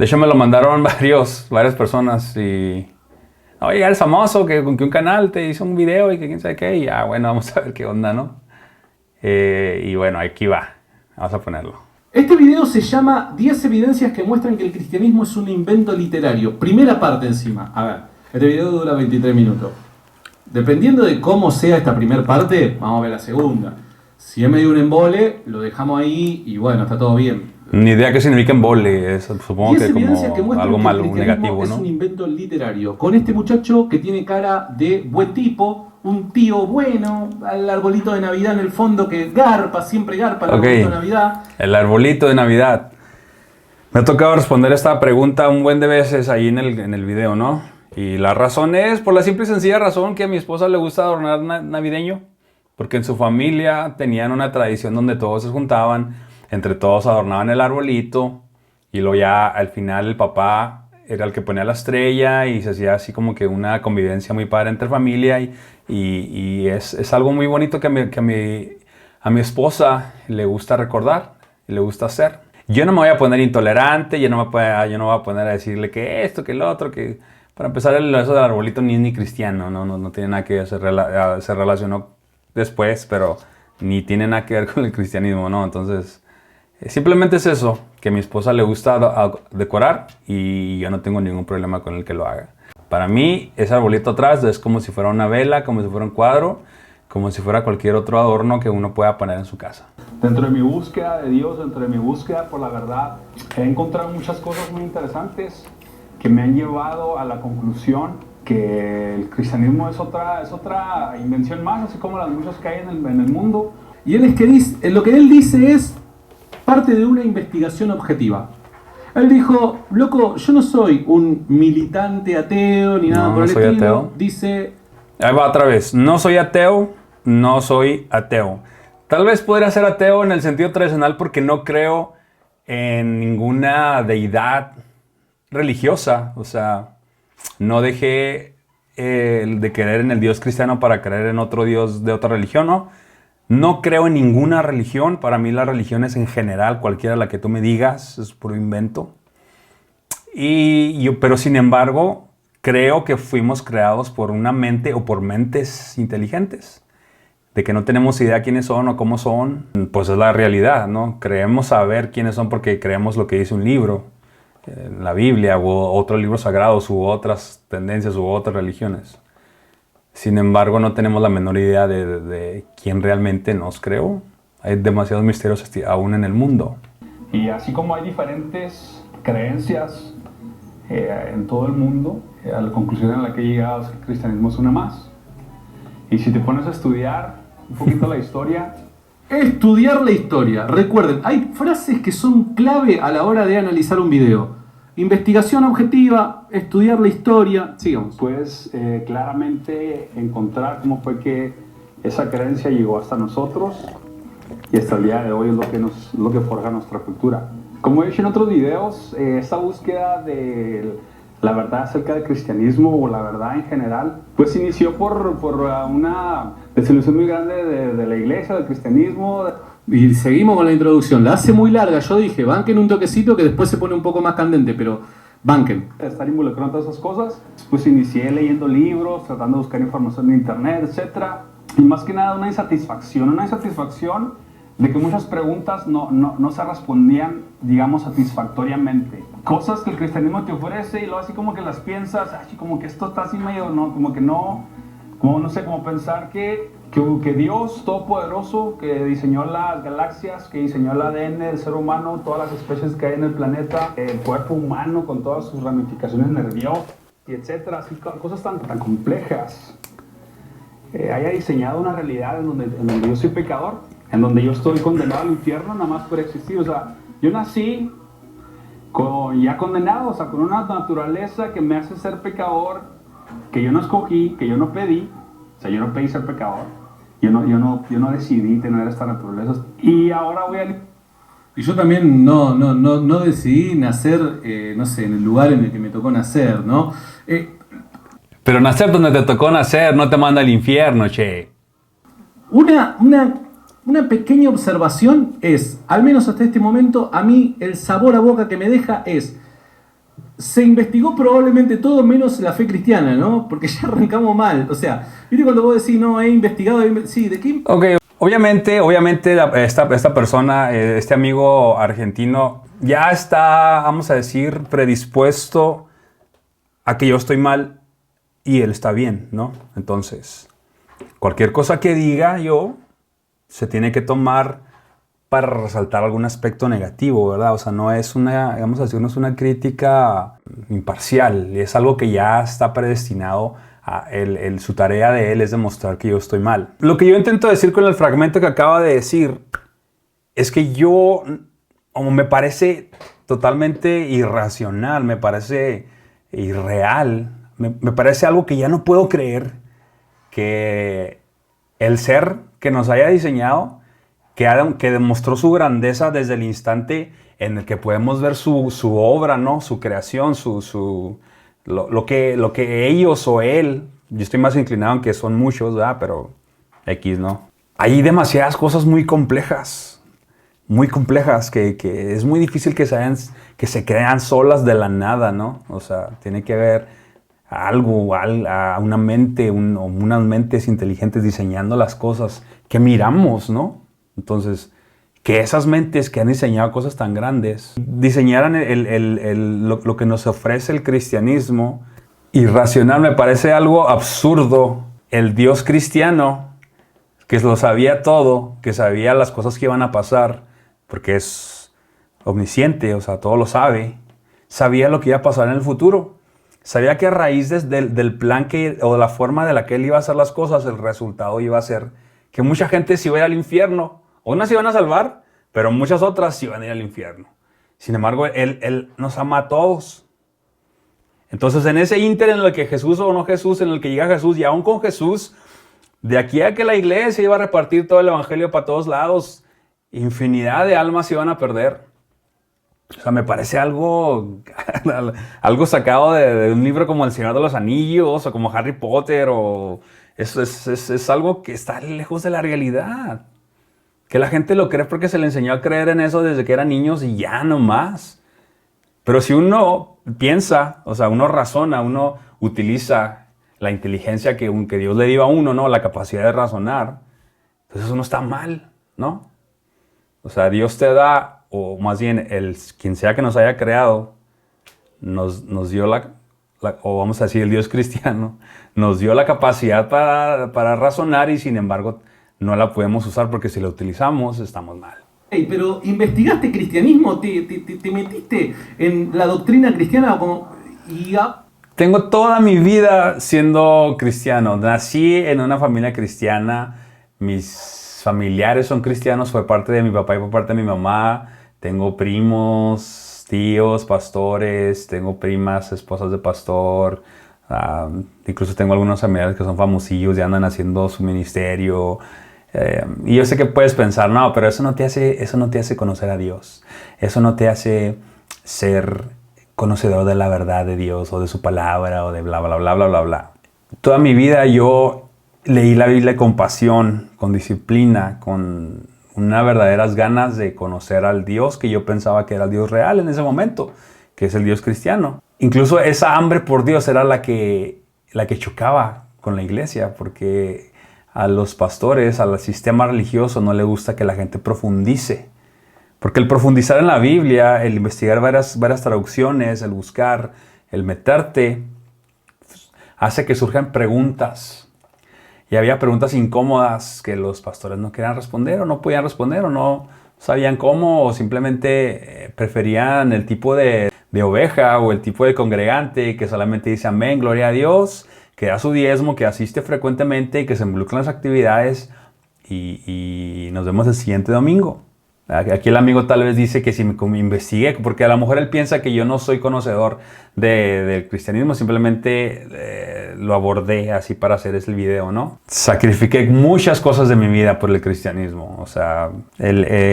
De hecho, me lo mandaron varias personas y... Oye, eres famoso, que un canal te hizo un video y que quién sabe qué. Y ya, bueno, vamos a ver qué onda, ¿no? Y bueno, aquí va. Vamos a ponerlo. Este video se llama 10 evidencias que muestran que el cristianismo es un invento literario. Primera parte encima. A ver, este video dura 23 minutos. Dependiendo de cómo sea esta primera parte, vamos a ver la segunda. Si es medio un embole, lo dejamos ahí y bueno, está todo bien. Ni idea qué significa embole, supongo que como algo malo, negativo, es ¿no? un invento literario. Con este muchacho que tiene cara de buen tipo, un tío bueno, al arbolito de Navidad en el fondo que garpa, siempre garpa el arbolito de Navidad. El arbolito de Navidad. Me ha tocado responder esta pregunta un buen de veces ahí en el video, ¿no? Y la razón es, por la simple y sencilla razón, que a mi esposa le gusta adornar navideño. Porque en su familia tenían una tradición donde todos se juntaban, entre todos adornaban el arbolito, y luego ya al final el papá era el que ponía la estrella y se hacía así como que una convivencia muy padre entre familia, y es algo muy bonito que a mi esposa le gusta recordar, le gusta hacer. Yo no me voy a poner intolerante, yo no voy a poner a decirle que esto, que lo otro, que... Para empezar, eso del arbolito ni cristiano, no tiene nada que ver, se relacionó después, pero ni tiene nada que ver con el cristianismo, ¿no? Entonces, simplemente es eso, que a mi esposa le gusta decorar y yo no tengo ningún problema con el que lo haga. Para mí, ese arbolito atrás es como si fuera una vela, como si fuera un cuadro, como si fuera cualquier otro adorno que uno pueda poner en su casa. Dentro de mi búsqueda de Dios, dentro de mi búsqueda por la verdad, he encontrado muchas cosas muy interesantes que me han llevado a la conclusión que el cristianismo es otra invención más, así como las muchas que hay en el mundo. Y él es que dice, lo que él dice es parte de una investigación objetiva. Él dijo, loco, yo no soy un militante ateo ni nada por el estilo. Ateo. Dice... Ahí va otra vez, no soy ateo, no soy ateo. Tal vez podría ser ateo en el sentido tradicional porque no creo en ninguna deidad religiosa, o sea, no dejé de creer en el Dios cristiano para creer en otro Dios de otra religión, ¿no? No creo en ninguna religión, para mí las religiones en general, cualquiera la que tú me digas, es puro invento. Pero sin embargo, creo que fuimos creados por una mente o por mentes inteligentes, de que no tenemos idea quiénes son o cómo son, pues es la realidad, ¿no? Creemos saber quiénes son porque creemos lo que dice un libro, la Biblia u otros libros sagrados u otras tendencias u otras religiones. Sin embargo, no tenemos la menor idea de quién realmente nos creó. Hay demasiados misterios aún en el mundo. Y así como hay diferentes creencias en todo el mundo, a la conclusión en la que he llegado es que el cristianismo es una más. Y si te pones a estudiar un poquito la historia... Estudiar la historia. Recuerden, hay frases que son clave a la hora de analizar un video. Investigación objetiva, estudiar la historia. Sigamos. Puedes claramente encontrar cómo fue que esa creencia llegó hasta nosotros y hasta el día de hoy es lo que forja nuestra cultura. Como he dicho en otros videos, esta búsqueda de la verdad acerca del cristianismo o la verdad en general, pues inició por una desilusión muy grande de la iglesia, del cristianismo. Y seguimos con la introducción. La hace muy larga. Yo dije, banquen un toquecito que después se pone un poco más candente, pero banquen. Estar involucrado en todas esas cosas. Pues inicié leyendo libros, tratando de buscar información en internet, etc. Y más que nada una insatisfacción de que muchas preguntas no se respondían, digamos, satisfactoriamente. Cosas que el cristianismo te ofrece y luego así como que las piensas, así como que esto está así medio, ¿no? Como que no, como no sé, como pensar que Dios Todopoderoso, que diseñó las galaxias, que diseñó el ADN del ser humano, todas las especies que hay en el planeta, el cuerpo humano con todas sus ramificaciones nerviosas, y etcétera, así cosas tan complejas, haya diseñado una realidad en donde yo soy pecador, en donde yo estoy condenado al infierno nada más por existir. O sea, yo nací ya condenado, o sea, con una naturaleza que me hace ser pecador, que yo no escogí, que yo no pedí. O sea, yo no pedí ser pecador, yo no decidí tener esta naturaleza. Y ahora voy a... Y yo también no decidí nacer, no sé, en el lugar en el que me tocó nacer, ¿no? Pero nacer donde te tocó nacer no te manda al infierno, che. Una pequeña observación es, al menos hasta este momento, a mí el sabor a boca que me deja es, se investigó probablemente todo menos la fe cristiana, ¿no? Porque ya arrancamos mal. O sea, ¿viste cuando vos decís, no, he investigado? Sí, ¿de qué? Ok, obviamente esta persona, este amigo argentino, ya está, vamos a decir, predispuesto a que yo estoy mal y él está bien, ¿no? Entonces, cualquier cosa que diga yo se tiene que tomar para resaltar algún aspecto negativo, ¿verdad? O sea, no es una, vamos a decir, no es una crítica imparcial, es algo que ya está predestinado a su tarea de él es demostrar que yo estoy mal. Lo que yo intento decir con el fragmento que acaba de decir es que yo, como me parece totalmente irracional, me parece irreal, me parece algo que ya no puedo creer que el ser que nos haya diseñado, que demostró su grandeza desde el instante en el que podemos ver su obra, ¿no? Su creación, lo que ellos o él, yo estoy más inclinado en que son muchos, ¿verdad? Pero X, ¿no? Hay demasiadas cosas muy complejas que es muy difícil que se crean solas de la nada, ¿no? O sea, tiene que haber algo, a una mente, unas mentes inteligentes diseñando las cosas que miramos, ¿no? Entonces, que esas mentes que han diseñado cosas tan grandes diseñaran lo que nos ofrece el cristianismo irracional, me parece algo absurdo. El Dios cristiano, que lo sabía todo, que sabía las cosas que iban a pasar, porque es omnisciente, o sea, todo lo sabe, sabía lo que iba a pasar en el futuro. Sabía que a raíz del plan o de la forma de la que él iba a hacer las cosas, el resultado iba a ser que mucha gente se iba a ir al infierno. Unas se iban a salvar, pero muchas otras se iban a ir al infierno. Sin embargo, él nos ama a todos. Entonces, en ese ínter en el que Jesús o no Jesús, en el que llega Jesús, y aún con Jesús, de aquí a que la iglesia iba a repartir todo el evangelio para todos lados, infinidad de almas se iban a perder. O sea, me parece algo sacado de un libro como El Señor de los Anillos, o como Harry Potter, o es algo que está lejos de la realidad. Que la gente lo cree porque se le enseñó a creer en eso desde que eran niños y ya no más. Pero si uno piensa, o sea, uno razona, uno utiliza la inteligencia que Dios le dio a uno, ¿no? La capacidad de razonar, pues eso no está mal, ¿no? O sea, Dios te da, o más bien quien sea que nos haya creado, nos dio o vamos a decir el Dios cristiano, nos dio la capacidad para razonar y sin embargo no la podemos usar porque si la utilizamos estamos mal. Hey, pero ¿investigaste cristianismo? ¿Te metiste en la doctrina cristiana? Tengo toda mi vida siendo cristiano. Nací en una familia cristiana. Mis familiares son cristianos por parte de mi papá y por parte de mi mamá. Tengo primos, tíos, pastores. Tengo primas, esposas de pastor. Incluso tengo algunos familiares que son famosillos y andan haciendo su ministerio. Y yo sé que puedes pensar, no, pero eso no te hace conocer a Dios. Eso no te hace ser conocedor de la verdad de Dios o de su palabra o de bla, bla, bla, bla, bla, bla. Toda mi vida yo leí la Biblia con pasión, con disciplina, con unas verdaderas ganas de conocer al Dios que yo pensaba que era el Dios real en ese momento, que es el Dios cristiano. Incluso esa hambre por Dios era la que chocaba con la iglesia, porque a los pastores, al sistema religioso no le gusta que la gente profundice. Porque el profundizar en la Biblia, el investigar varias traducciones, el buscar, el meterte, hace que surjan preguntas. Y había preguntas incómodas que los pastores no querían responder o no podían responder o no sabían cómo o simplemente preferían el tipo de oveja o el tipo de congregante que solamente dice amén, gloria a Dios, que da su diezmo, que asiste frecuentemente y que se involucra en las actividades y nos vemos el siguiente domingo. Aquí el amigo tal vez dice que si me investigué, porque a lo mejor él piensa que yo no soy conocedor del cristianismo, simplemente lo abordé así para hacer ese video, ¿no? Sacrifiqué muchas cosas de mi vida por el cristianismo. O sea,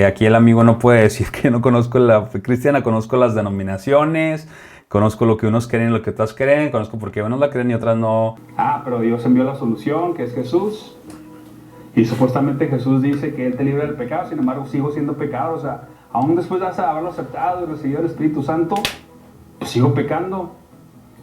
aquí el amigo no puede decir que no conozco la fe cristiana, conozco las denominaciones, conozco lo que unos creen y lo que otras creen, conozco por qué unos la creen y otras no. Pero Dios envió la solución, que es Jesús. Y supuestamente Jesús dice que Él te libra del pecado, sin embargo sigo siendo pecado. O sea, aún después de haberlo aceptado y recibido el Espíritu Santo, pues sigo pecando.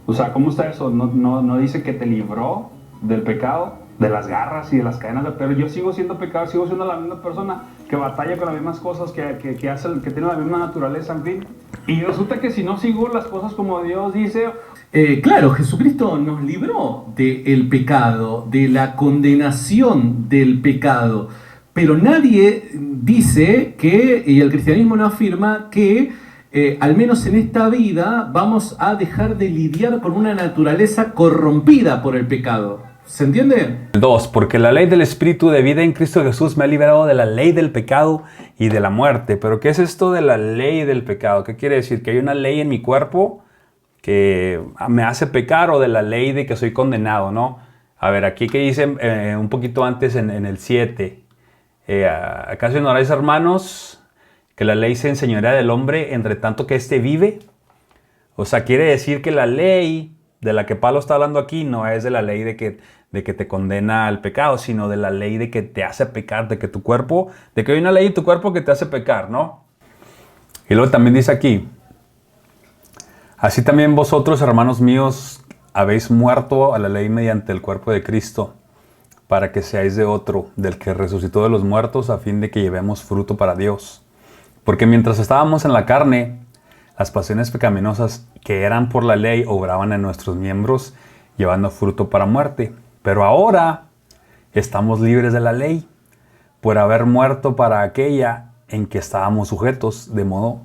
O sea, ¿cómo está eso? No dice que te libró del pecado, de las garras y de las cadenas, pero yo sigo siendo pecador, sigo siendo la misma persona que batalla con las mismas cosas, que tiene la misma naturaleza, en fin. Y resulta que si no sigo las cosas como Dios dice... Claro, Jesucristo nos libró del pecado, de la condenación del pecado, pero nadie dice que, y el cristianismo no afirma que al menos en esta vida vamos a dejar de lidiar con una naturaleza corrompida por el pecado. ¿Se entiende? 2. Porque la ley del Espíritu de vida en Cristo Jesús me ha liberado de la ley del pecado y de la muerte. ¿Pero qué es esto de la ley del pecado? ¿Qué quiere decir? ¿Que hay una ley en mi cuerpo que me hace pecar, o de la ley de que soy condenado, no? A ver, aquí que dice un poquito antes en el 7. ¿Acaso ignoráis, hermanos, que la ley se enseñorea del hombre entre tanto que éste vive? O sea, quiere decir que la ley de la que Pablo está hablando aquí no es de la ley de que te condena al pecado, sino de la ley de que te hace pecar, de que hay una ley en tu cuerpo que te hace pecar, ¿no? Y luego también dice aquí: así también vosotros, hermanos míos, habéis muerto a la ley mediante el cuerpo de Cristo, para que seáis de otro, del que resucitó de los muertos, a fin de que llevemos fruto para Dios. Porque mientras estábamos en la carne, las pasiones pecaminosas que eran por la ley obraban en nuestros miembros, llevando fruto para muerte. Pero ahora estamos libres de la ley, por haber muerto para aquella en que estábamos sujetos, de modo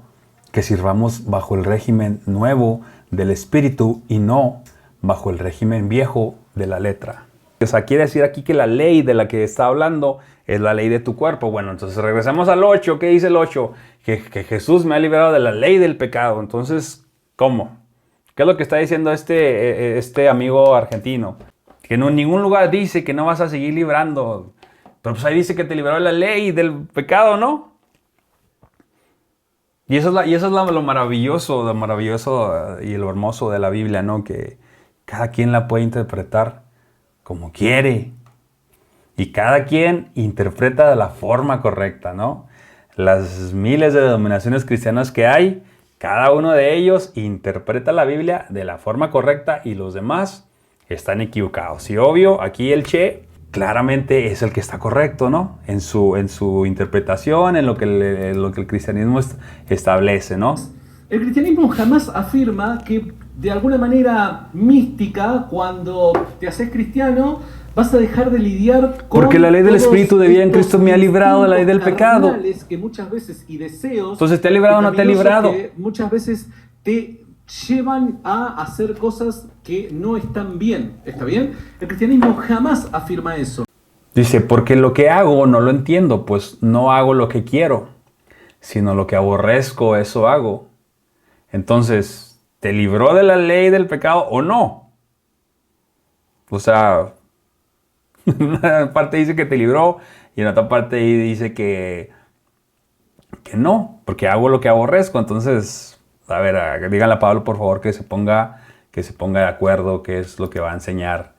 que sirvamos bajo el régimen nuevo del Espíritu y no bajo el régimen viejo de la letra. O sea, quiere decir aquí que la ley de la que está hablando es la ley de tu cuerpo. Bueno, entonces regresamos al 8. ¿Qué dice el 8? Que Jesús me ha liberado de la ley del pecado. Entonces, ¿cómo? ¿Qué es lo que está diciendo este amigo argentino? Que en ningún lugar dice que no vas a seguir librando. Pero pues ahí dice que te liberó de la ley del pecado, ¿no? Y eso es lo maravilloso y lo hermoso de la Biblia, ¿no? Que cada quien la puede interpretar como quiere. Y cada quien interpreta de la forma correcta, ¿no? Las miles de denominaciones cristianas que hay, cada uno de ellos interpreta la Biblia de la forma correcta y los demás están equivocados. Y obvio, aquí el Che claramente es el que está correcto, ¿no? En su interpretación, en lo que el cristianismo establece, ¿no? El cristianismo jamás afirma que de alguna manera mística, cuando te haces cristiano, vas a dejar de lidiar con... Porque la ley del Espíritu de vida en Cristo me ha librado de la ley del pecado. Que muchas veces, y deseos... Entonces, ¿te ha librado o no te ha librado? Que muchas veces te llevan a hacer cosas que no están bien. ¿Está bien? El cristianismo jamás afirma eso. Dice, porque lo que hago no lo entiendo, pues no hago lo que quiero, sino lo que aborrezco, eso hago. Entonces, ¿te libró de la ley del pecado o no? O sea, en una parte dice que te libró y en otra parte dice que no, porque hago lo que aborrezco. Entonces, a ver, díganle a Pablo, por favor, que se ponga de acuerdo qué es lo que va a enseñar.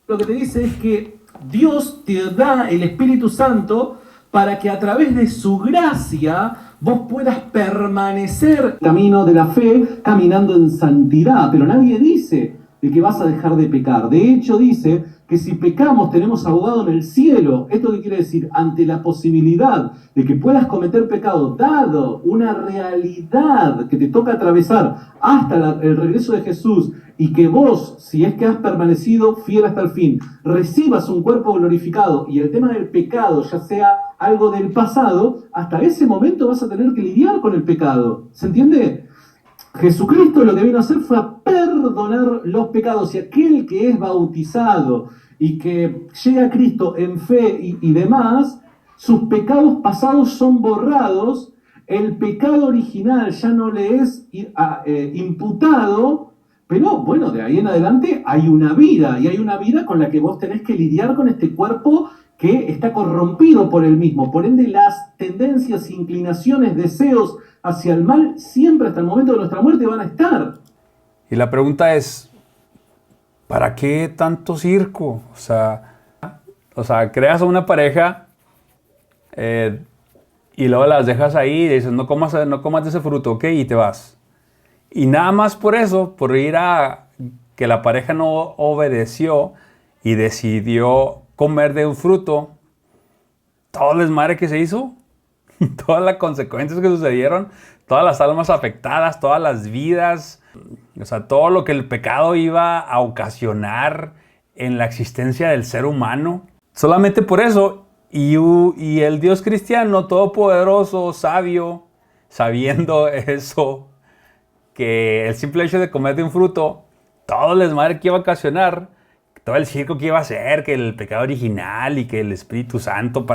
Lo que te dice es que Dios te da el Espíritu Santo para que a través de su gracia vos puedas permanecer en el camino de la fe, caminando en santidad. Pero nadie dice de que vas a dejar de pecar. De hecho, dice que si pecamos tenemos abogado en el cielo. ¿Esto qué quiere decir? Ante la posibilidad de que puedas cometer pecado, dado una realidad que te toca atravesar hasta el regreso de Jesús, y que vos, si es que has permanecido fiel hasta el fin, recibas un cuerpo glorificado, y el tema del pecado ya sea algo del pasado, hasta ese momento vas a tener que lidiar con el pecado. ¿Se entiende? Jesucristo lo que vino a hacer fue a perdonar los pecados, y aquel que es bautizado y que llega a Cristo en fe y demás, sus pecados pasados son borrados, el pecado original ya no le es imputado, pero bueno, de ahí en adelante hay una vida, y hay una vida con la que vos tenés que lidiar con este cuerpo que está corrompido por el mismo. Por ende, las tendencias, inclinaciones, deseos hacia el mal, siempre hasta el momento de nuestra muerte van a estar. Y la pregunta es, ¿para qué tanto circo? O sea, creas a una pareja y luego las dejas ahí y dices, no comas de ese fruto, ¿ok? Y te vas. Y nada más por eso, por ir a que la pareja no obedeció y decidió comer de un fruto, todo el desmadre que se hizo, todas las consecuencias que sucedieron, todas las almas afectadas, todas las vidas, o sea, todo lo que el pecado iba a ocasionar en la existencia del ser humano. Solamente por eso, y el Dios cristiano, todopoderoso, sabio, sabiendo eso, que el simple hecho de comer de un fruto, todo el desmadre que iba a ocasionar, todo el circo que iba a hacer, que el pecado original y que el Espíritu Santo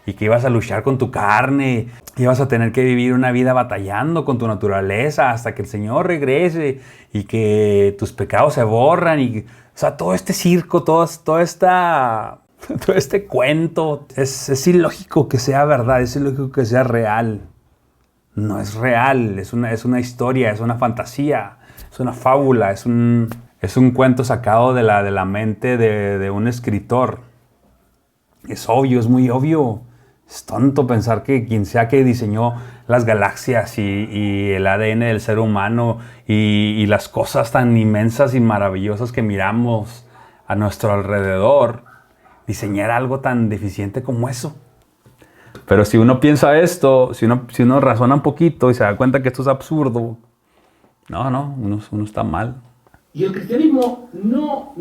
y que ibas a luchar con tu carne, ibas a tener que vivir una vida batallando con tu naturaleza hasta que el Señor regrese y que tus pecados se borran. O sea, todo este circo, todo este cuento, es ilógico que sea verdad, es ilógico que sea real. No es real, es una historia, es una fantasía, es una fábula, es un cuento sacado de la mente de un escritor. Es obvio, es muy obvio. Es tonto pensar que quien sea que diseñó las galaxias y el ADN del ser humano y las cosas tan inmensas y maravillosas que miramos a nuestro alrededor, diseñara algo tan deficiente como eso. Pero si uno piensa esto, si uno razona un poquito y se da cuenta que esto es absurdo, uno está mal. Y el cristianismo no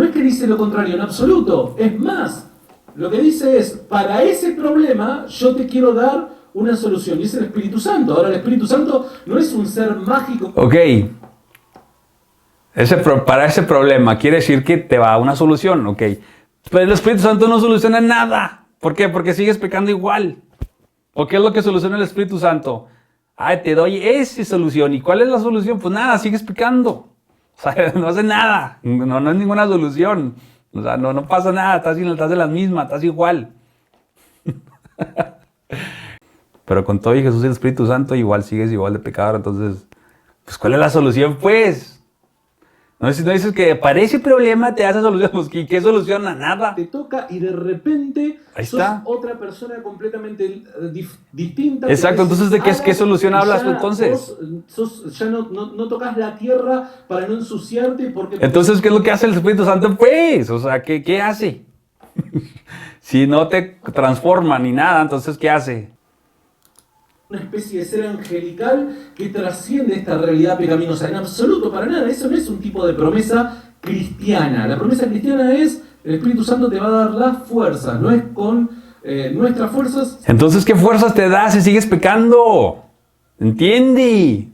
es que dice lo contrario en absoluto. Es más, lo que dice es, para ese problema yo te quiero dar una solución. Y es el Espíritu Santo. Ahora, el Espíritu Santo no es un ser mágico. Ok. Para ese problema quiere decir que te va a una solución. Ok. Pero el Espíritu Santo no soluciona nada. ¿Por qué? Porque sigues pecando igual. ¿O qué es lo que soluciona el Espíritu Santo? Te doy esa solución. ¿Y cuál es la solución? Pues nada, sigues pecando. O sea, no hace nada. No es ninguna solución. O sea, no pasa nada. Estás en la misma, estás igual. Pero con todo y Jesús y el Espíritu Santo, igual sigues igual de pecador. Entonces, pues, ¿cuál es la solución, pues? No dices que para ese problema te hace solución, pues ¿qué soluciona? Nada. Te toca y de repente sos otra persona completamente distinta. Exacto, entonces ¿de qué solución hablas tú entonces? Ya no tocas la tierra para no ensuciarte porque... Entonces, ¿qué es lo que hace el Espíritu Santo? Pues, o sea, ¿qué hace? Si no te transforma ni nada, entonces ¿qué hace? Una especie de ser angelical que trasciende esta realidad pecaminosa. En absoluto, para nada. Eso no es un tipo de promesa cristiana. La promesa cristiana es, el Espíritu Santo te va a dar la fuerza. No es con nuestras fuerzas. Entonces, ¿qué fuerzas te da si sigues pecando? ¿Entiende?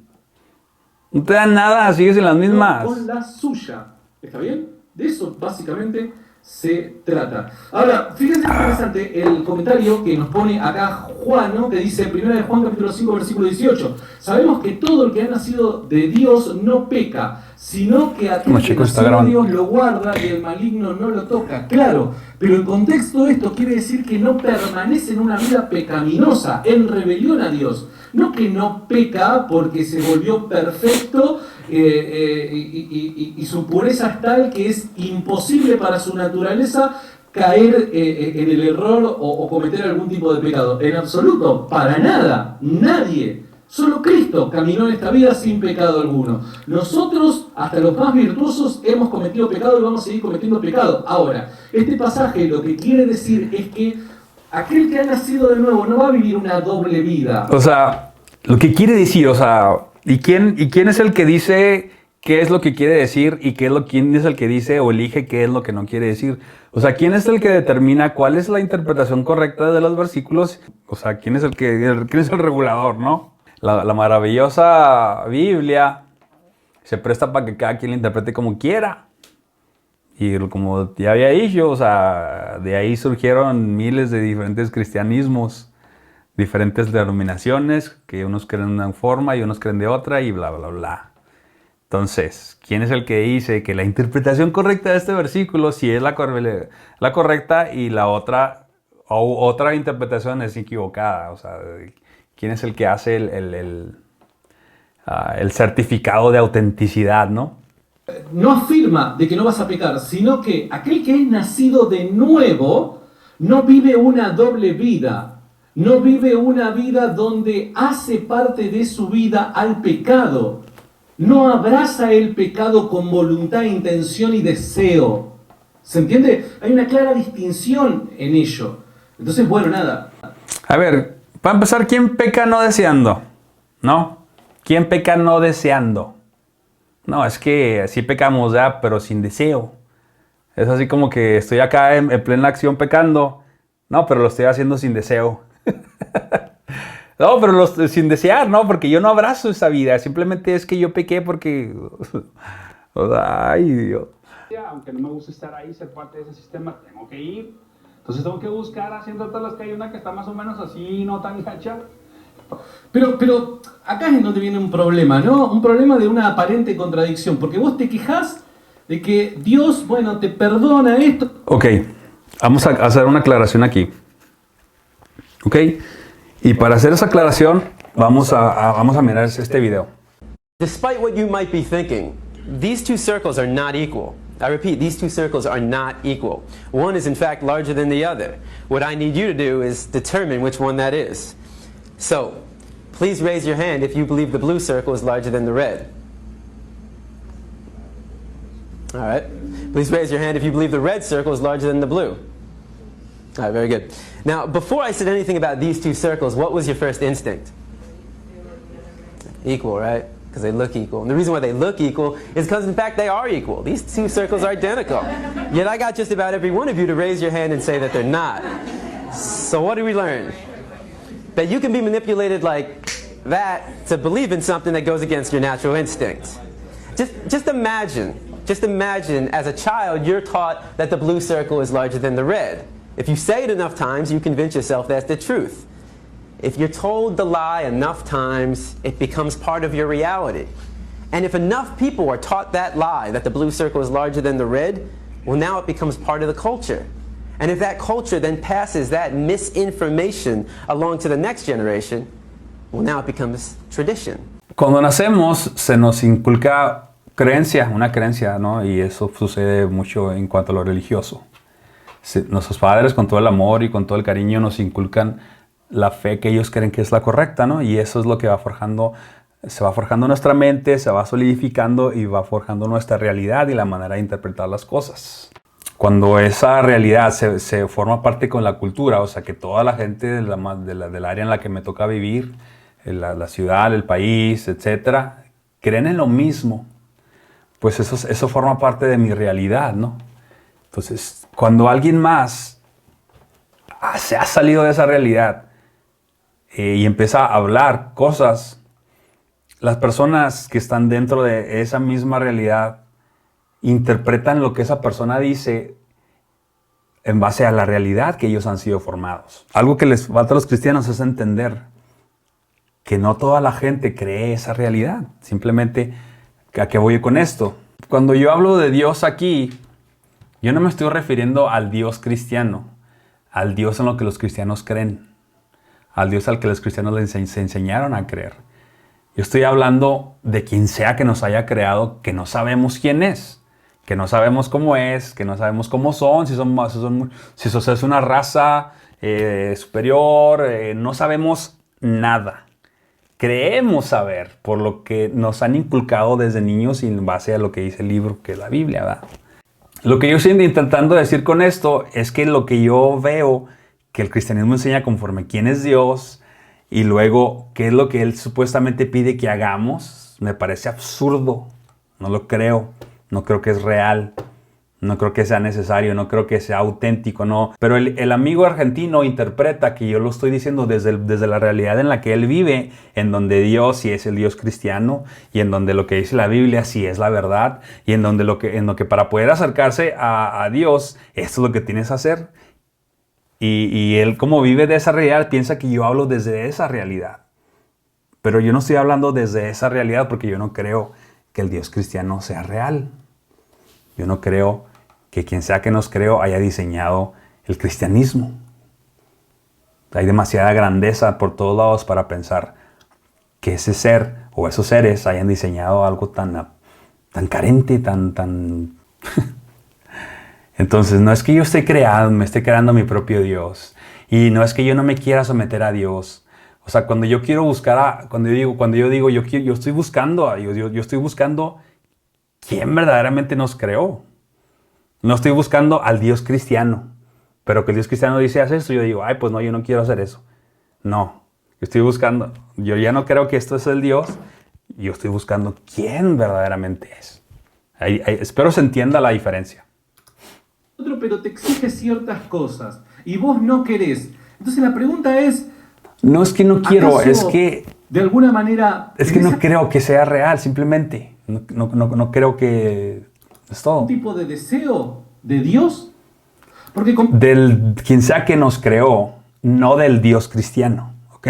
No te dan nada, sigues en las mismas. No con la suya. ¿Está bien? De eso, básicamente, se trata. Ahora, fíjense qué interesante el comentario que nos pone acá Juan, ¿no? Que dice, 1 de Juan capítulo 5, versículo 18. Sabemos que todo el que ha nacido de Dios no peca, sino que aquel que nació de Dios lo guarda y el maligno no lo toca. Claro, pero el contexto de esto quiere decir que no permanece en una vida pecaminosa, en rebelión a Dios. No que no peca porque se volvió perfecto y su pureza es tal que es imposible para su naturaleza caer en el error o cometer algún tipo de pecado. En absoluto, para nada, nadie. Solo Cristo caminó en esta vida sin pecado alguno. Nosotros, hasta los más virtuosos, hemos cometido pecado y vamos a seguir cometiendo pecado. Ahora, este pasaje lo que quiere decir es que aquel que ha nacido de nuevo no va a vivir una doble vida. O sea, lo que quiere decir, o sea, ¿y quién es el que dice qué es lo que quiere decir y quién es el que dice o elige qué es lo que no quiere decir? O sea, ¿quién es el que determina cuál es la interpretación correcta de los versículos? O sea, ¿quién es el regulador, no? La maravillosa Biblia se presta para que cada quien la interprete como quiera. Y como ya había dicho, o sea, de ahí surgieron miles de diferentes cristianismos, diferentes denominaciones, que unos creen de una forma y unos creen de otra y bla, bla, bla. Entonces, ¿quién es el que dice que la interpretación correcta de este versículo sí es la correcta y la otra interpretación es equivocada? O sea, ¿quién es el que hace el certificado de autenticidad, no? No afirma de que no vas a pecar, sino que aquel que es nacido de nuevo no vive una doble vida. no vive una vida donde hace parte de su vida al pecado. No abraza el pecado con voluntad, intención y deseo. ¿Se entiende? Hay una clara distinción en ello. Entonces, bueno, nada. A ver, para empezar, ¿quién peca no deseando? ¿No? ¿Quién peca no deseando? No, es que sí pecamos ya, pero sin deseo. Es así como que estoy acá en plena acción pecando. No, pero lo estoy haciendo sin deseo. No, pero sin desear, ¿no? Porque yo no abrazo esa vida. Simplemente es que yo pequé porque... Ay, Dios. Aunque no me gusta estar ahí, ser parte de ese sistema, tengo que ir. Entonces tengo que buscar haciendo todas las que hay una que está más o menos así, no tan gacha. Pero acá es donde viene un problema, ¿no? Un problema de una aparente contradicción. Porque vos te quejás de que Dios, bueno, te perdona esto. Ok, vamos a hacer una aclaración aquí. Ok, y para hacer esa aclaración, vamos a mirar este video. Despite what you might be thinking, these two circles are not equal. I repeat, these two circles are not equal. One is in fact larger than the other. What I need you to do is determine which one that is. So, please raise your hand if you believe the blue circle is larger than the red. All right. Please raise your hand if you believe the red circle is larger than the blue. All right, very good. Now, before I said anything about these two circles, what was your first instinct? Equal, right? Because they look equal. And the reason why they look equal is because, in fact, they are equal. These two circles are identical. Yet I got just about every one of you to raise your hand and say that they're not. So what do we learn? That you can be manipulated like that to believe in something that goes against your natural instinct. Just imagine as a child you're taught that the blue circle is larger than the red. If you say it enough times, you convince yourself that's the truth. If you're told the lie enough times, it becomes part of your reality. And if enough people are taught that lie, that the blue circle is larger than the red, well, now it becomes part of the culture. And if that culture then passes that misinformation along to the next generation, well, now it becomes tradition. Cuando nacemos se nos inculca una creencia, ¿no? Y eso sucede mucho en cuanto a lo religioso. Nuestros padres, con todo el amor y con todo el cariño, nos inculcan la fe que ellos creen que es la correcta, ¿no? Y eso es lo que se va forjando nuestra mente, se va solidificando y va forjando nuestra realidad y la manera de interpretar las cosas. Cuando esa realidad se forma parte con la cultura, o sea, que toda la gente del área en la que me toca vivir, la ciudad, el país, etcétera, creen en lo mismo, pues eso forma parte de mi realidad, ¿no? Entonces, cuando alguien más se ha salido de esa realidad y empieza a hablar cosas, las personas que están dentro de esa misma realidad interpretan lo que esa persona dice en base a la realidad que ellos han sido formados. Algo que les falta a los cristianos es entender que no toda la gente cree esa realidad. Simplemente, ¿a qué voy con esto? Cuando yo hablo de Dios aquí, yo no me estoy refiriendo al Dios cristiano, al Dios en lo que los cristianos creen, al Dios al que los cristianos se enseñaron a creer. Yo estoy hablando de quien sea que nos haya creado, que no sabemos quién es, que no sabemos cómo es, que no sabemos cómo son, si es una raza superior, no sabemos nada. Creemos saber por lo que nos han inculcado desde niños y en base a lo que dice el libro, que es la Biblia, ¿verdad? Lo que yo estoy intentando decir con esto es que lo que yo veo que el cristianismo enseña conforme quién es Dios y luego qué es lo que Él supuestamente pide que hagamos, me parece absurdo. No lo creo. No creo que es real. No creo que sea necesario. No creo que sea auténtico. No. Pero el amigo argentino interpreta que yo lo estoy diciendo desde la realidad en la que él vive, en donde Dios sí es el Dios cristiano y en donde lo que dice la Biblia sí es la verdad y en lo que para poder acercarse a Dios, esto es lo que tienes que hacer. Y él, como vive de esa realidad, piensa que yo hablo desde esa realidad. Pero yo no estoy hablando desde esa realidad porque yo no creo que el Dios cristiano sea real. Yo no creo que quien sea que nos creó haya diseñado el cristianismo. Hay demasiada grandeza por todos lados para pensar que ese ser o esos seres hayan diseñado algo tan carente, tan... Entonces, no es que yo me esté creando mi propio Dios Y no es que yo no me quiera someter a Dios. O sea, cuando yo quiero buscar cuando yo digo, yo estoy buscando a Dios, yo estoy buscando quién verdaderamente nos creó. No estoy buscando al Dios cristiano. Pero que el Dios cristiano dice, haz esto, yo digo, ay, pues no, yo no quiero hacer eso. No, yo estoy buscando, yo ya no creo que esto es el Dios, yo estoy buscando quién verdaderamente es. Espero se entienda la diferencia. Otro, pero te exige ciertas cosas y vos no querés. Entonces la pregunta es... No es que no quiero, ¿acaso es que... de alguna manera... Es que no creo que sea real, simplemente. No creo que... Es todo. ¿Un tipo de deseo de Dios? Porque Del quien sea que nos creó, no del Dios cristiano, ¿ok?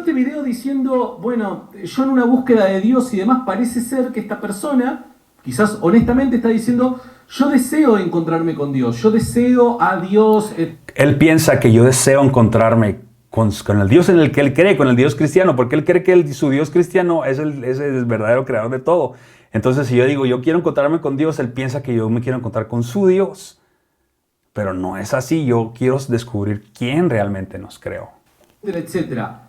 este video diciendo, bueno, yo en una búsqueda de Dios y demás, parece ser que esta persona, quizás honestamente está diciendo, yo deseo encontrarme con Dios, yo deseo a Dios. Él piensa que yo deseo encontrarme con el Dios en el que él cree, con el Dios cristiano, porque él cree que su Dios cristiano es el verdadero creador de todo. Entonces, si yo digo, yo quiero encontrarme con Dios, él piensa que yo me quiero encontrar con su Dios. Pero no es así, yo quiero descubrir quién realmente nos creó. Etcétera.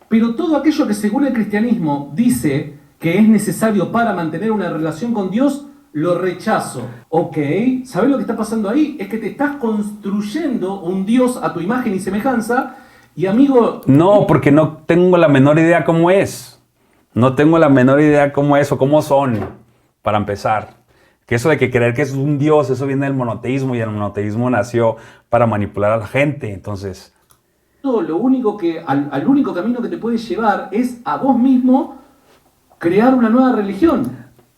Pero todo aquello que según el cristianismo dice que es necesario para mantener una relación con Dios, lo rechazo. Ok, ¿sabes lo que está pasando ahí? Es que te estás construyendo un Dios a tu imagen y semejanza, y amigo... No, porque no tengo la menor idea cómo es. No tengo la menor idea cómo es o cómo son, para empezar. Que eso de que creer que es un Dios, eso viene del monoteísmo, y el monoteísmo nació para manipular a la gente, entonces... Lo único que, al único camino que te puede llevar es a vos mismo crear una nueva religión.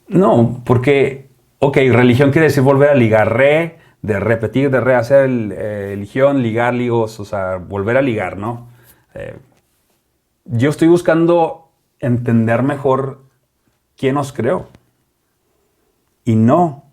No, porque, ok, religión quiere decir volver a ligar, de repetir, de rehacer, religión, ligar, ligos, o sea, volver a ligar, ¿no? Yo estoy buscando entender mejor quién nos creó. Y no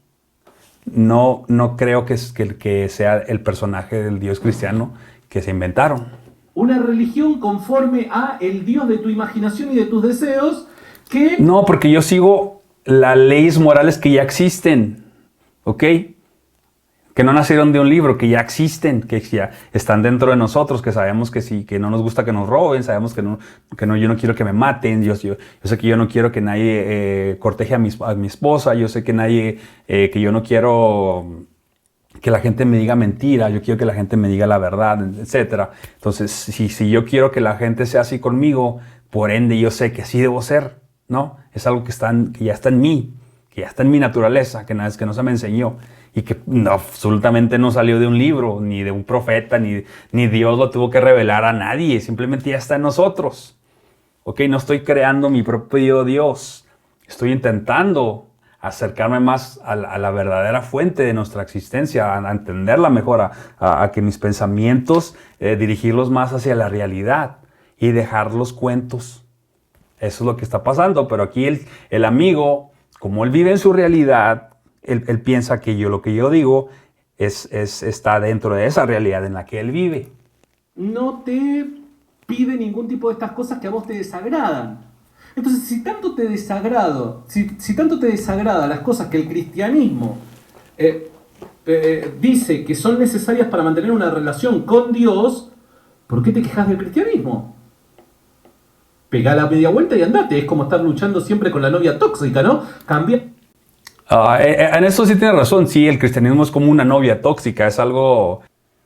creo que sea el personaje del Dios cristiano que se inventaron. Una religión conforme a el Dios de tu imaginación y de tus deseos que... No, porque yo sigo las leyes morales que ya existen, ¿ok? Que no nacieron de un libro, que ya existen, que ya están dentro de nosotros, que sabemos que sí, que no nos gusta que nos roben, sabemos que yo no quiero que me maten, yo sé que yo no quiero que nadie corteje a mi esposa, yo sé que yo no quiero que la gente me diga mentira, yo quiero que la gente me diga la verdad, etc. Entonces, si yo quiero que la gente sea así conmigo, por ende yo sé que así debo ser, ¿no? Es algo que ya está en mí, que ya está en mi naturaleza, que no se me enseñó. Y que absolutamente no salió de un libro, ni de un profeta, ni Dios lo tuvo que revelar a nadie. Simplemente ya está en nosotros. ¿Ok? No estoy creando mi propio Dios. Estoy intentando acercarme más a la verdadera fuente de nuestra existencia, a entenderla mejor, a que mis pensamientos, dirigirlos más hacia la realidad y dejar los cuentos. Eso es lo que está pasando. Pero aquí el amigo, como él vive en su realidad, él piensa que lo que yo digo está dentro de esa realidad en la que él vive. No te pide ningún tipo de estas cosas que a vos te desagradan. Entonces, si tanto te desagrada las cosas que el cristianismo dice que son necesarias para mantener una relación con Dios, ¿por qué te quejas del cristianismo? Pegá la media vuelta y andate. Es como estar luchando siempre con la novia tóxica, ¿no? Cambia... En eso sí tiene razón. Sí, el cristianismo es como una novia tóxica. Es algo...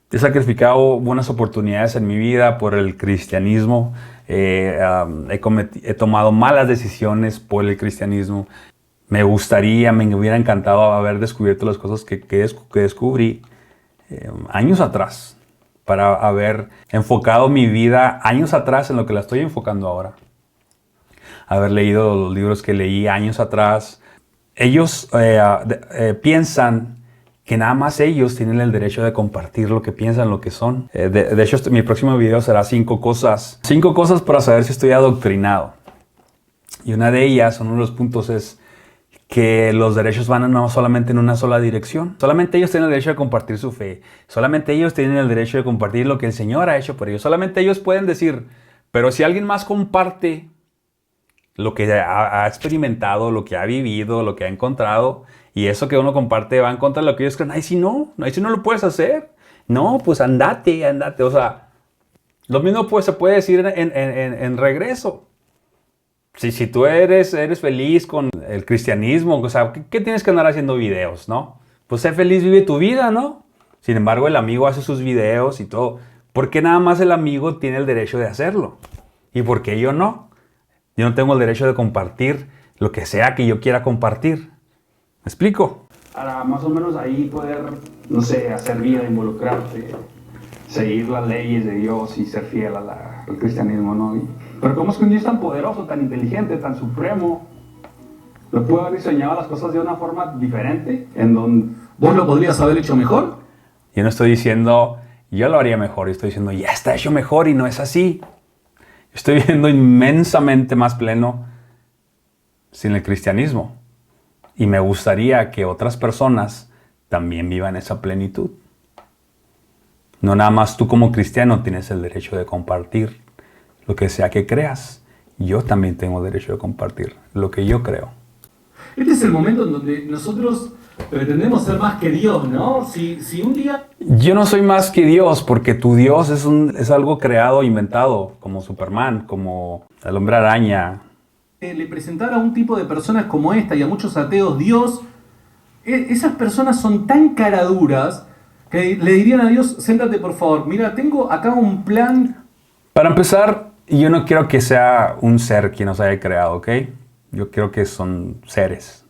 He sacrificado buenas oportunidades en mi vida por el cristianismo. He tomado malas decisiones por el cristianismo. Me hubiera encantado haber descubierto las cosas que descubrí años atrás. Para haber enfocado mi vida años atrás en lo que la estoy enfocando ahora. Haber leído los libros que leí años atrás. Ellos piensan que nada más ellos tienen el derecho de compartir lo que piensan, lo que son. De hecho, mi próximo video será 5 cosas. 5 cosas para saber si estoy adoctrinado. Y una de ellas, uno de los puntos es que los derechos van no solamente en una sola dirección. Solamente ellos tienen el derecho de compartir su fe. Solamente ellos tienen el derecho de compartir lo que el Señor ha hecho por ellos. Solamente ellos pueden decir, pero si alguien más comparte lo que ha experimentado, lo que ha vivido, lo que ha encontrado, y eso que uno comparte va en contra de lo que ellos creen, ay, si no lo puedes hacer. No, pues andate. O sea, lo mismo pues se puede decir en regreso. Si tú eres feliz con el cristianismo, o sea, ¿qué tienes que andar haciendo videos, no? Pues sé feliz, vive tu vida, ¿no? Sin embargo, el amigo hace sus videos y todo. ¿Por qué nada más el amigo tiene el derecho de hacerlo? ¿Y por qué yo no? Yo no tengo el derecho de compartir lo que sea que yo quiera compartir. ¿Me explico? Para más o menos ahí poder, no sé, hacer vida, involucrarte, seguir las leyes de Dios y ser fiel al cristianismo, ¿no? Pero ¿cómo es que un Dios tan poderoso, tan inteligente, tan supremo, lo puede haber diseñado las cosas de una forma diferente? En donde ¿Vos lo podrías haber hecho mejor? Yo no estoy diciendo, yo lo haría mejor. Yo estoy diciendo, ya está hecho mejor y no es así. Estoy viviendo inmensamente más pleno sin el cristianismo. Y me gustaría que otras personas también vivan esa plenitud. No nada más tú como cristiano tienes el derecho de compartir lo que sea que creas. Yo también tengo derecho de compartir lo que yo creo. Este es el momento en donde nosotros pretendemos ser más que Dios, ¿no? Si un día Yo no soy más que Dios, porque tu Dios es algo creado, inventado, como Superman, como el Hombre Araña. le presentara a un tipo de personas como esta y a muchos ateos Dios, esas personas son tan caraduras que le dirían a Dios, siéntate por favor, mira, tengo acá un plan. Para empezar, yo no quiero que sea un ser quien nos haya creado, ¿ok? Yo creo que son seres.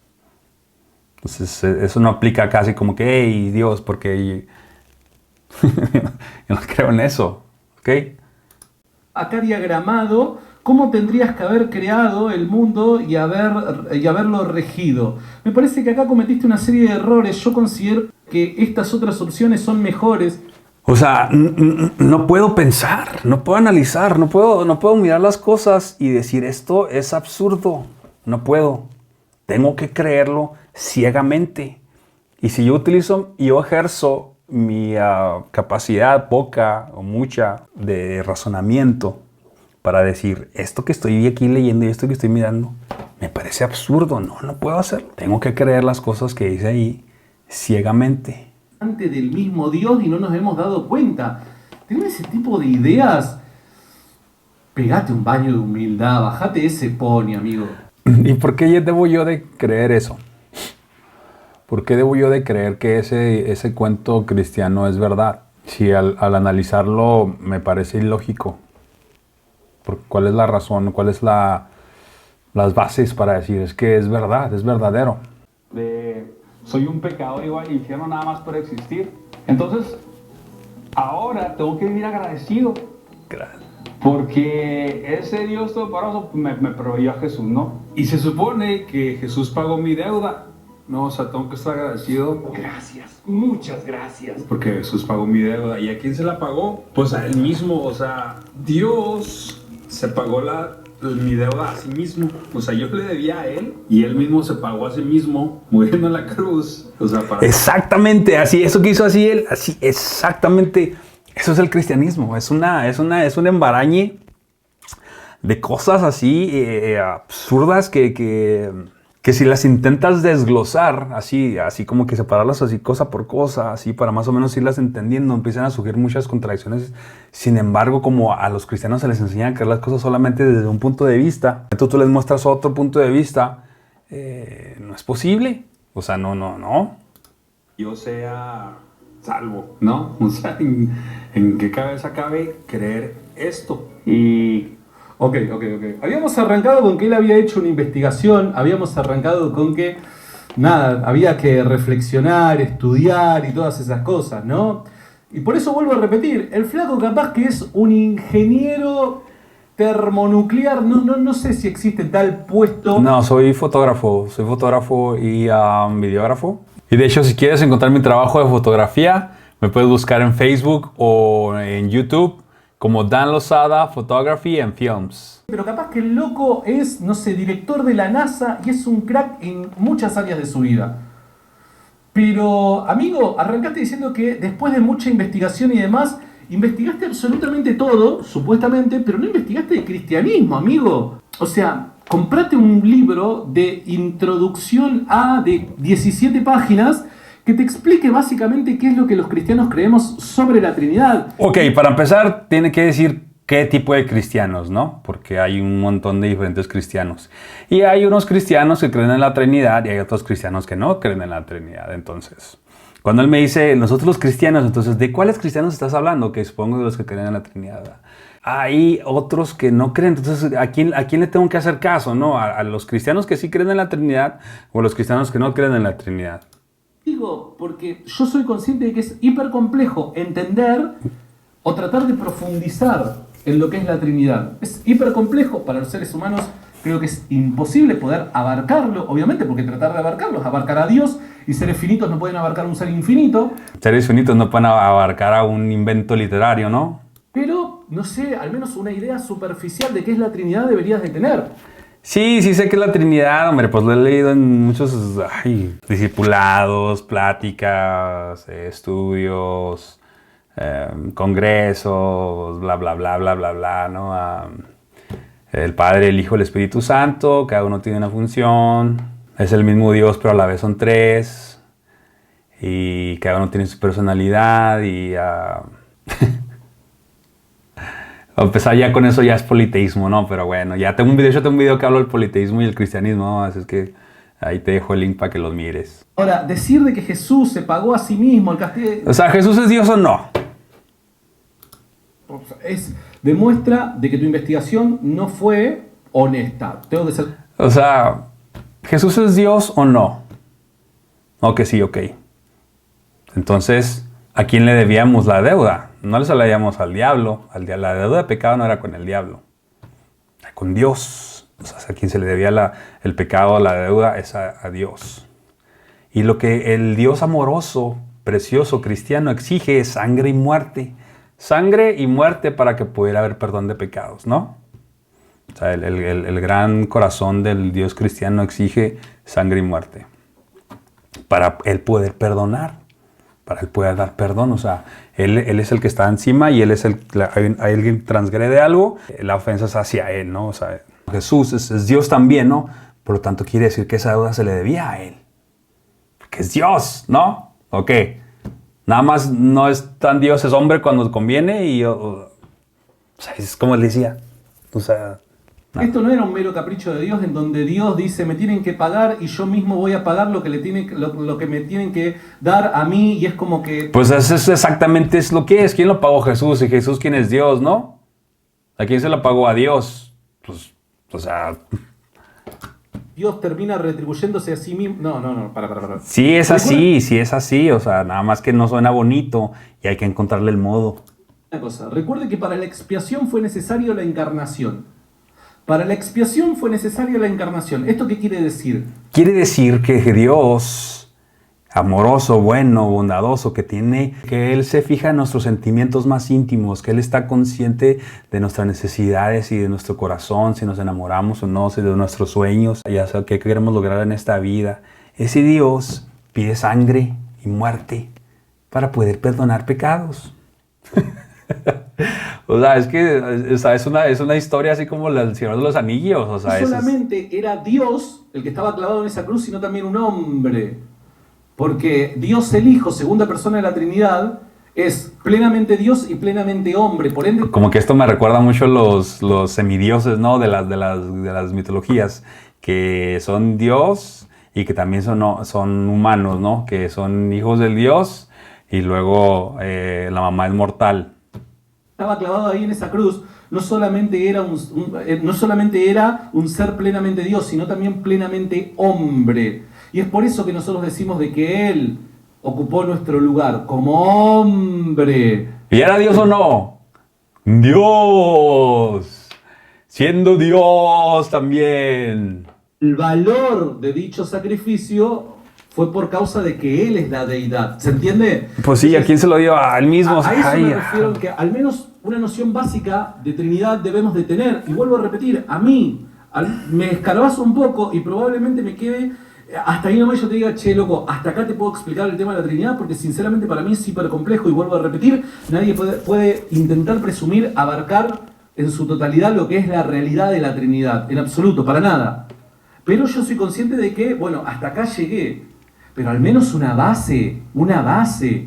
Entonces, eso no aplica casi como que, hey, Dios, porque yo no creo en eso, ¿ok? Acá diagramado cómo tendrías que haber creado el mundo y haberlo regido. Me parece que acá cometiste una serie de errores. Yo considero que estas otras opciones son mejores. O sea, no puedo pensar, no puedo analizar, no puedo mirar las cosas y decir esto es absurdo. No puedo. Tengo que creerlo ciegamente. Y si yo ejerzo mi capacidad poca o mucha de razonamiento para decir esto que estoy aquí leyendo y esto que estoy mirando me parece absurdo, no puedo hacerlo. Tengo que creer las cosas que dice ahí ciegamente. Del mismo Dios y no nos hemos dado cuenta. Tener ese tipo de ideas, pegate un baño de humildad, bajate ese pony, amigo. ¿Y por qué debo yo de creer eso? ¿Por qué debo yo de creer que ese cuento cristiano es verdad? Si al analizarlo me parece ilógico. ¿Cuál es la razón? ¿Cuáles son las bases para decir es que es verdad, es verdadero? Soy un pecador igual al infierno nada más por existir. Entonces, ahora tengo que vivir agradecido. Gracias. Porque ese Dios todopoderoso me proveyó a Jesús, ¿no? Y se supone que Jesús pagó mi deuda. No, o sea, tengo que estar agradecido. Gracias, muchas gracias. Porque Jesús pagó mi deuda. ¿Y a quién se la pagó? Pues a Él mismo. O sea, Dios se pagó mi deuda a sí mismo. O sea, yo le debía a Él y Él mismo se pagó a sí mismo muriendo en la cruz. O sea, Exactamente, así, eso que hizo así Él, así, exactamente. Eso es el cristianismo, es un embarañe de cosas así absurdas que si las intentas desglosar, así como que separarlas así cosa por cosa, así para más o menos irlas entendiendo, empiezan a surgir muchas contradicciones. Sin embargo, como a los cristianos se les enseña a creer las cosas solamente desde un punto de vista, entonces tú les muestras otro punto de vista, no es posible. O sea, no. Yo sea salvo, ¿no? O sea, ¿en qué cabeza cabe creer esto? Y Ok. Habíamos arrancado con que él había hecho una investigación, habíamos arrancado con que, había que reflexionar, estudiar y todas esas cosas, ¿no? Y por eso vuelvo a repetir, el flaco capaz que es un ingeniero termonuclear, no sé si existe tal puesto. No, soy fotógrafo y videógrafo. Y de hecho, si quieres encontrar mi trabajo de fotografía, me puedes buscar en Facebook o en YouTube como Dan Lozada Photography and Films. Pero capaz que el loco es, director de la NASA y es un crack en muchas áreas de su vida. Pero, amigo, arrancaste diciendo que después de mucha investigación y demás, investigaste absolutamente todo, supuestamente, pero no investigaste de cristianismo, amigo. O sea, comprate un libro de introducción de 17 páginas que te explique básicamente qué es lo que los cristianos creemos sobre la Trinidad. Ok, para empezar, tiene que decir qué tipo de cristianos, ¿no? Porque hay un montón de diferentes cristianos. Y hay unos cristianos que creen en la Trinidad y hay otros cristianos que no creen en la Trinidad. Entonces, cuando él me dice, nosotros los cristianos, entonces, ¿de cuáles cristianos estás hablando? Que supongo de los que creen en la Trinidad. Hay otros que no creen, entonces, ¿a quién le tengo que hacer caso, no? ¿A los cristianos que sí creen en la Trinidad o a los cristianos que no creen en la Trinidad? Digo, porque yo soy consciente de que es hiper complejo entender o tratar de profundizar en lo que es la Trinidad. Es hiper complejo para los seres humanos, creo que es imposible poder abarcarlo, obviamente, porque tratar de abarcarlo es abarcar a Dios, y seres finitos no pueden abarcar un ser infinito. Seres finitos no pueden abarcar a un invento literario, ¿no? Pero, no sé, al menos una idea superficial de qué es la Trinidad deberías de tener. Sí, sí sé que es la Trinidad, hombre, pues lo he leído en muchos discipulados, pláticas, estudios, congresos, bla, bla, bla, bla, bla, bla, ¿no? El Padre, el Hijo, el Espíritu Santo, cada uno tiene una función, es el mismo Dios, pero a la vez son tres, y cada uno tiene su personalidad, y a empezar ya con eso ya es politeísmo, ¿no? Pero bueno, ya tengo un video que hablo del politeísmo y el cristianismo, ¿no? Así es que ahí te dejo el link para que los mires. Ahora, decir de que Jesús se pagó a sí mismo el castigo... O sea, ¿Jesús es Dios o no? Demuestra de que tu investigación no fue honesta. Tengo que ser... O sea, ¿Jesús es Dios o no? Ok, sí, ok. Entonces, ¿a quién le debíamos la deuda? No le debíamos al diablo. La deuda de pecado no era con el diablo. Era con Dios. O sea, a quien se le debía el pecado, la deuda, es a Dios. Y lo que el Dios amoroso, precioso, cristiano exige es sangre y muerte. Sangre y muerte para que pudiera haber perdón de pecados, ¿no? O sea, el gran corazón del Dios cristiano exige sangre y muerte. Para Él poder perdonar. Para Él poder dar perdón. O sea, Él es el que está encima y Él es alguien transgrede algo, la ofensa es hacia Él, ¿no? O sea, Jesús es Dios también, ¿no? Por lo tanto, quiere decir que esa deuda se le debía a Él. Porque es Dios, ¿no? Ok. Nada más no es tan Dios, es hombre cuando conviene y... o sea, es como Él decía. O sea... No. Esto no era un mero capricho de Dios en donde Dios dice me tienen que pagar y yo mismo voy a pagar lo que me tienen que dar a mí, y es como que... Pues eso es exactamente es lo que es. ¿Quién lo pagó? Jesús. Y Jesús, ¿quién es Dios, no? ¿A quién se lo pagó? A Dios. Pues, o sea... Dios termina retribuyéndose a sí mismo. No, para. Sí es así. O sea, nada más que no suena bonito y hay que encontrarle el modo. Una cosa, recuerde que para la expiación fue necesario la encarnación. Para la expiación fue necesaria la encarnación. ¿Esto qué quiere decir? Quiere decir que Dios, amoroso, bueno, bondadoso, que Él se fija en nuestros sentimientos más íntimos, que Él está consciente de nuestras necesidades y de nuestro corazón, si nos enamoramos o no, si de nuestros sueños, ya sea qué queremos lograr en esta vida. Ese Dios pide sangre y muerte para poder perdonar pecados. O sea, es que es una historia así como el Señor de los Anillos. O sea, no solamente era Dios el que estaba clavado en esa cruz, sino también un hombre. Porque Dios el Hijo, segunda persona de la Trinidad, es plenamente Dios y plenamente hombre. Por ende, como que esto me recuerda mucho los semidioses, ¿no? de las mitologías, que son Dios y que también son humanos, ¿no? Que son hijos del Dios y luego la mamá es mortal. Estaba clavado ahí en esa cruz, no solamente era un ser plenamente Dios, sino también plenamente hombre. Y es por eso que nosotros decimos de que Él ocupó nuestro lugar como hombre. ¿Y era Dios o no? ¡Dios! Siendo Dios también. El valor de dicho sacrificio fue por causa de que Él es la deidad. ¿Se entiende? Pues sí, ¿a quién se lo dio? A Él mismo. A eso me refiero, que al menos una noción básica de Trinidad debemos de tener. Y vuelvo a repetir, a mí me escarbazo un poco y probablemente me quede... Hasta ahí nomás yo te diga, che, loco, hasta acá te puedo explicar el tema de la Trinidad, porque sinceramente para mí es hiper complejo, y vuelvo a repetir, nadie puede intentar presumir abarcar en su totalidad lo que es la realidad de la Trinidad, en absoluto, para nada. Pero yo soy consciente de que, bueno, hasta acá llegué. pero al menos una base,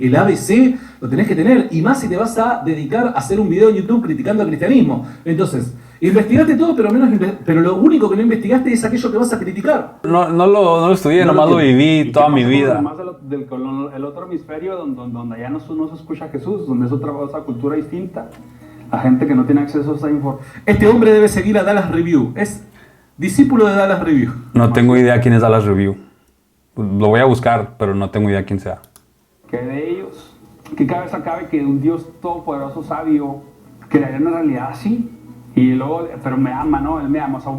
el ABC lo tenés que tener, y más si te vas a dedicar a hacer un video en YouTube criticando al cristianismo. Entonces, investigaste todo, pero lo único que no investigaste es aquello que vas a criticar. No lo estudié, nomás lo viví toda mi vida. Además el otro hemisferio donde ya no se escucha a Jesús, donde es otra cultura distinta, la gente que no tiene acceso a esa información. Este hombre debe seguir a Dallas Review, es discípulo de Dallas Review. No tengo idea quién es Dallas Review. Lo voy a buscar, pero no tengo idea quién sea. Que de ellos, ¿qué cabeza cabe que un Dios todopoderoso, sabio, crearía una realidad así? Y luego, pero me ama, ¿no? Él me ama. O sea,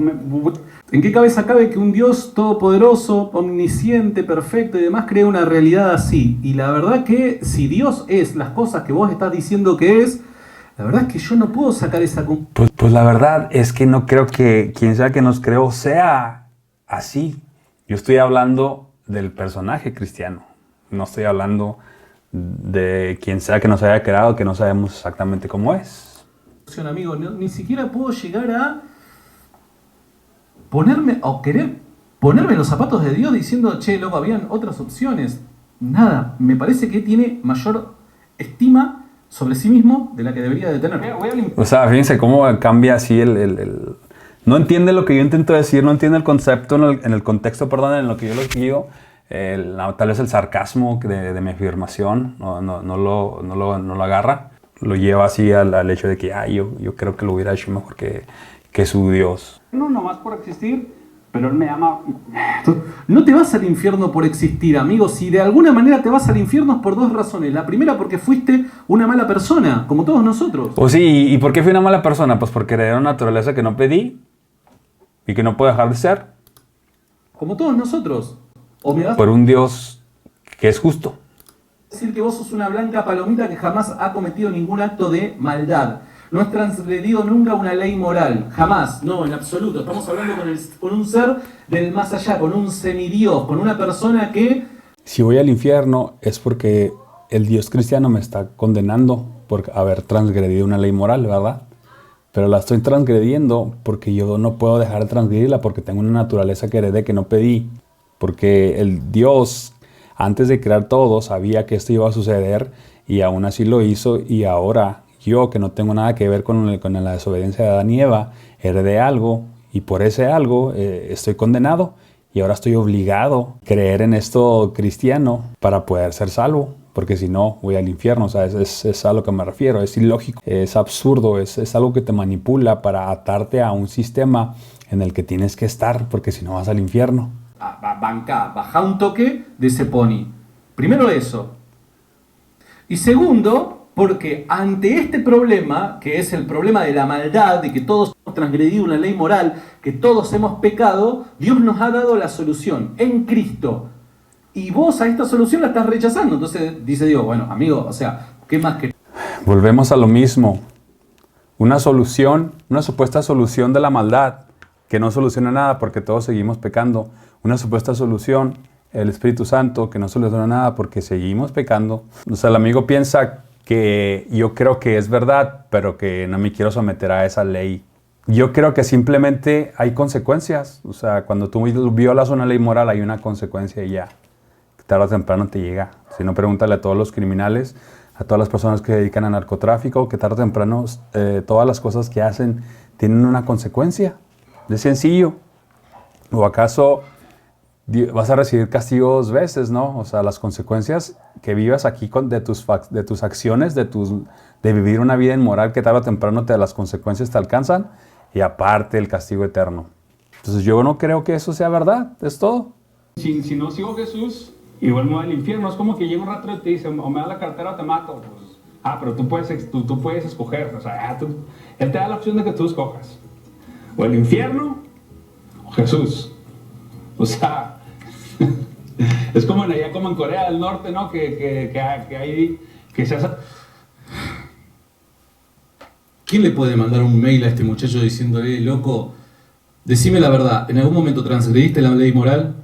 ¿En qué cabeza cabe que un Dios todopoderoso, omnisciente, perfecto y demás cree una realidad así? Y la verdad que si Dios es las cosas que vos estás diciendo que es, la verdad es que yo no puedo sacar esa conclusión. Pues la verdad es que no creo que quien sea que nos creó sea así. Yo estoy hablando del personaje cristiano. No estoy hablando de quien sea que nos haya creado, que no sabemos exactamente cómo es. Amigo, ni siquiera puedo llegar a ponerme o querer ponerme en los zapatos de Dios diciendo, che, loco, habían otras opciones. Nada, me parece que tiene mayor estima sobre sí mismo de la que debería de tener. O sea, fíjense cómo cambia así no entiende lo que yo intento decir, no entiende el concepto en el contexto, perdón, en lo que yo lo digo. Tal vez el sarcasmo de mi afirmación no lo agarra. Lo lleva así al hecho de que yo creo que lo hubiera hecho mejor que su Dios. No, nomás por existir, pero Él me ama. No te vas al infierno por existir, amigo. Si de alguna manera te vas al infierno es por dos razones. La primera, porque fuiste una mala persona, como todos nosotros. O sí, ¿y por qué fui una mala persona? Pues porque heredé una naturaleza que no pedí y que no puedo dejar de ser. Como todos nosotros. O me vas por un Dios que es justo. Decir que vos sos una blanca palomita que jamás ha cometido ningún acto de maldad. No has transgredido nunca una ley moral. Jamás. No, en absoluto. Estamos hablando con un ser del más allá, con un semidios, con una persona que... Si voy al infierno es porque el Dios cristiano me está condenando por haber transgredido una ley moral, ¿verdad? Pero la estoy transgrediendo porque yo no puedo dejar de transgredirla porque tengo una naturaleza que heredé que no pedí. Porque el Dios... Antes de crear todo, sabía que esto iba a suceder y aún así lo hizo. Y ahora yo, que no tengo nada que ver con la desobediencia de Adán y Eva, heredé algo y por ese algo estoy condenado. Y ahora estoy obligado a creer en esto cristiano para poder ser salvo. Porque si no, voy al infierno. O sea, es a lo que me refiero. Es ilógico, es absurdo, es algo que te manipula para atarte a un sistema en el que tienes que estar. Porque si no vas al infierno. Baja un toque de ese pony. Primero eso. Y segundo, porque ante este problema, que es el problema de la maldad, de que todos hemos transgredido una ley moral, que todos hemos pecado, Dios nos ha dado la solución en Cristo. Y vos a esta solución la estás rechazando. Entonces dice Dios, bueno, amigo, o sea, ¿qué más que...? Volvemos a lo mismo. Una supuesta solución de la maldad, que no soluciona nada porque todos seguimos pecando. Una supuesta solución, el Espíritu Santo, que no soluciona nada porque seguimos pecando. O sea, el amigo piensa que yo creo que es verdad, pero que no me quiero someter a esa ley. Yo creo que simplemente hay consecuencias. O sea, cuando tú violas una ley moral hay una consecuencia y ya. Tarde o temprano te llega. Si no, pregúntale a todos los criminales, a todas las personas que se dedican a narcotráfico, que tarde o temprano todas las cosas que hacen tienen una consecuencia. Es sencillo. ¿O acaso vas a recibir castigo 2 veces, no? O sea, las consecuencias que vivas aquí de tus acciones, de vivir una vida inmoral que tarde o temprano las consecuencias te alcanzan y aparte el castigo eterno. Entonces yo no creo que eso sea verdad, es todo. Si no sigo a Jesús, igual me voy al infierno. Es como que llega un rato y te dice, o me da la cartera o te mato. Pues, pero tú puedes escoger. O sea, Él te da la opción de que tú escojas. O el infierno o Jesús. O sea, es como allá como en Corea del Norte, ¿no? Que se hace... ¿Quién le puede mandar un mail a este muchacho diciéndole, loco, decime la verdad, ¿en algún momento transgrediste la ley moral?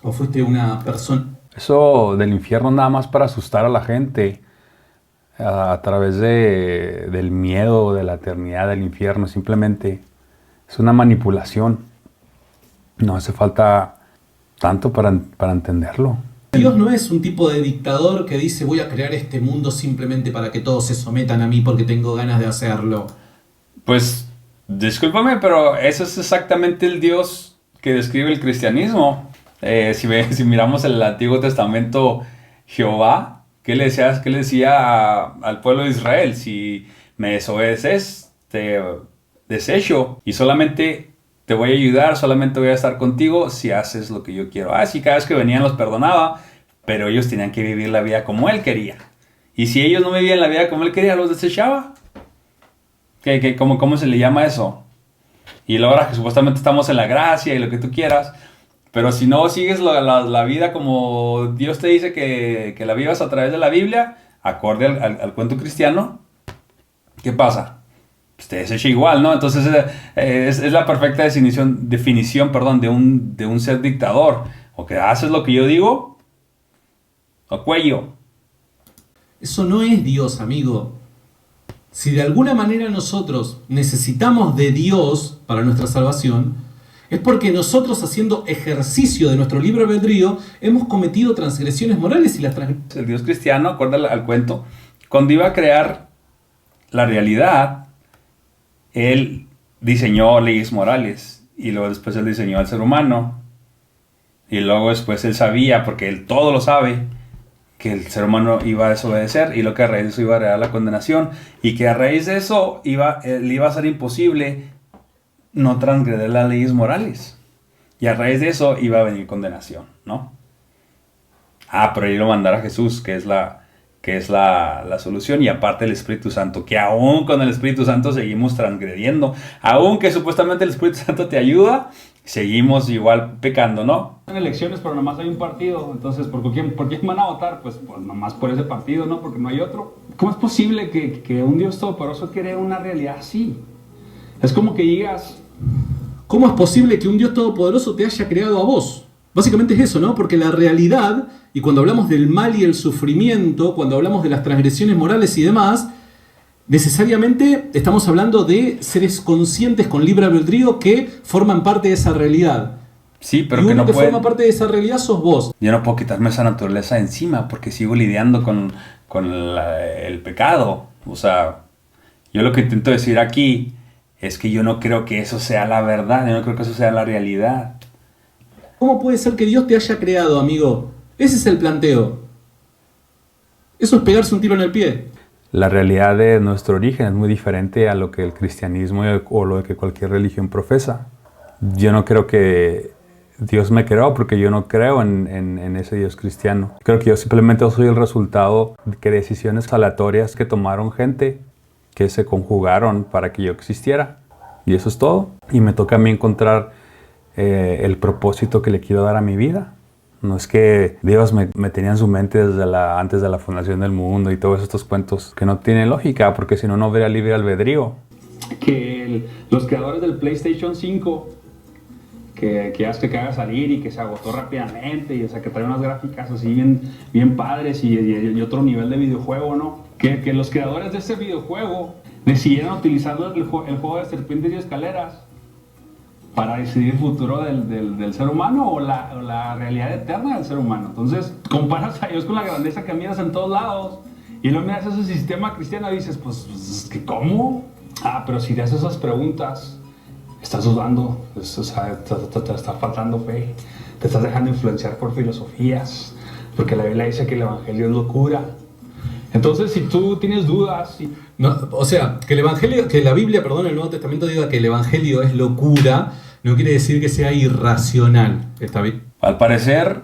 ¿O fuiste una persona? Eso del infierno nada más para asustar a la gente a través del miedo de la eternidad del infierno. Simplemente es una manipulación. No hace falta tanto para entenderlo. Dios no es un tipo de dictador que dice voy a crear este mundo simplemente para que todos se sometan a mí porque tengo ganas de hacerlo. Pues, discúlpame, pero ese es exactamente el Dios que describe el cristianismo. Si miramos el Antiguo Testamento, Jehová, ¿qué le decía al pueblo de Israel? Si me desobedeces, te desecho y solamente te voy a ayudar, solamente voy a estar contigo si haces lo que yo quiero. Sí, cada vez que venían los perdonaba, pero ellos tenían que vivir la vida como él quería. Y si ellos no vivían la vida como él quería, los desechaba. ¿Cómo se le llama eso? Y luego ahora que supuestamente estamos en la gracia y lo que tú quieras, pero si no sigues la vida como Dios te dice que la vivas a través de la Biblia, acorde al cuento cristiano, ¿qué pasa? Pues te desecha igual, ¿no? Entonces es la perfecta definición de un ser dictador. O que haces lo que yo digo, o cuello. Eso no es Dios, amigo. Si de alguna manera nosotros necesitamos de Dios para nuestra salvación, es porque nosotros, haciendo ejercicio de nuestro libre albedrío, hemos cometido transgresiones morales y las transgresiones. El Dios cristiano, acuérdate al cuento, cuando iba a crear la realidad, él diseñó leyes morales y luego después él diseñó al ser humano y luego después él sabía, porque él todo lo sabe, que el ser humano iba a desobedecer y lo que a raíz de eso iba a crear la condenación y que a raíz de eso le iba a ser imposible no transgredir las leyes morales y a raíz de eso iba a venir condenación, ¿no? Pero ahí lo mandará Jesús, que es la solución, y aparte el Espíritu Santo, que aún con el Espíritu Santo seguimos transgrediendo, aunque supuestamente el Espíritu Santo te ayuda, seguimos igual pecando, ¿no? En elecciones, pero nomás hay un partido, entonces ¿por quién van a votar? Pues nomás por ese partido, ¿no? Porque no hay otro. ¿Cómo es posible que un Dios todopoderoso cree una realidad así? Es como que digas, ¿cómo es posible que un Dios todopoderoso te haya creado a vos? Básicamente es eso, ¿no? Porque la realidad, y cuando hablamos del mal y el sufrimiento, cuando hablamos de las transgresiones morales y demás, necesariamente estamos hablando de seres conscientes con libre albedrío que forman parte de esa realidad. Sí, pero y que uno no que puede... forma parte de esa realidad sos vos. Yo no puedo quitarme esa naturaleza de encima porque sigo lidiando con el pecado. O sea, yo lo que intento decir aquí es que yo no creo que eso sea la verdad, yo no creo que eso sea la realidad. ¿Cómo puede ser que Dios te haya creado, amigo? Ese es el planteo. Eso es pegarse un tiro en el pie. La realidad de nuestro origen es muy diferente a lo que el cristianismo o lo que cualquier religión profesa. Yo no creo que Dios me creó porque yo no creo en ese Dios cristiano. Creo que yo simplemente soy el resultado de decisiones aleatorias que tomaron gente que se conjugaron para que yo existiera. Y eso es todo. Y me toca a mí encontrar el propósito que le quiero dar a mi vida. No es que Dios me tenía en su mente antes de la fundación del mundo y todos estos cuentos que no tienen lógica, porque si no, no habría libre albedrío. Que los creadores del PlayStation 5, que hace que haga salir y que se agotó rápidamente, y o sea, que trae unas gráficas así bien padres y otro nivel de videojuego, ¿no? Que los creadores de ese videojuego decidieron utilizar el juego de serpientes y escaleras para decidir el futuro del ser humano o la realidad eterna del ser humano. Entonces, comparas a Dios con la grandeza que miras en todos lados y luego miras ese sistema cristiano y dices, pues ¿cómo? Pero si te haces esas preguntas, estás dudando, o sea, te está faltando fe, te estás dejando influenciar por filosofías, porque la Biblia dice que el Evangelio es locura. Entonces, si tú tienes dudas... No, o sea, que la Biblia, el Nuevo Testamento diga que el Evangelio es locura, no quiere decir que sea irracional. ¿Está bien? Al parecer,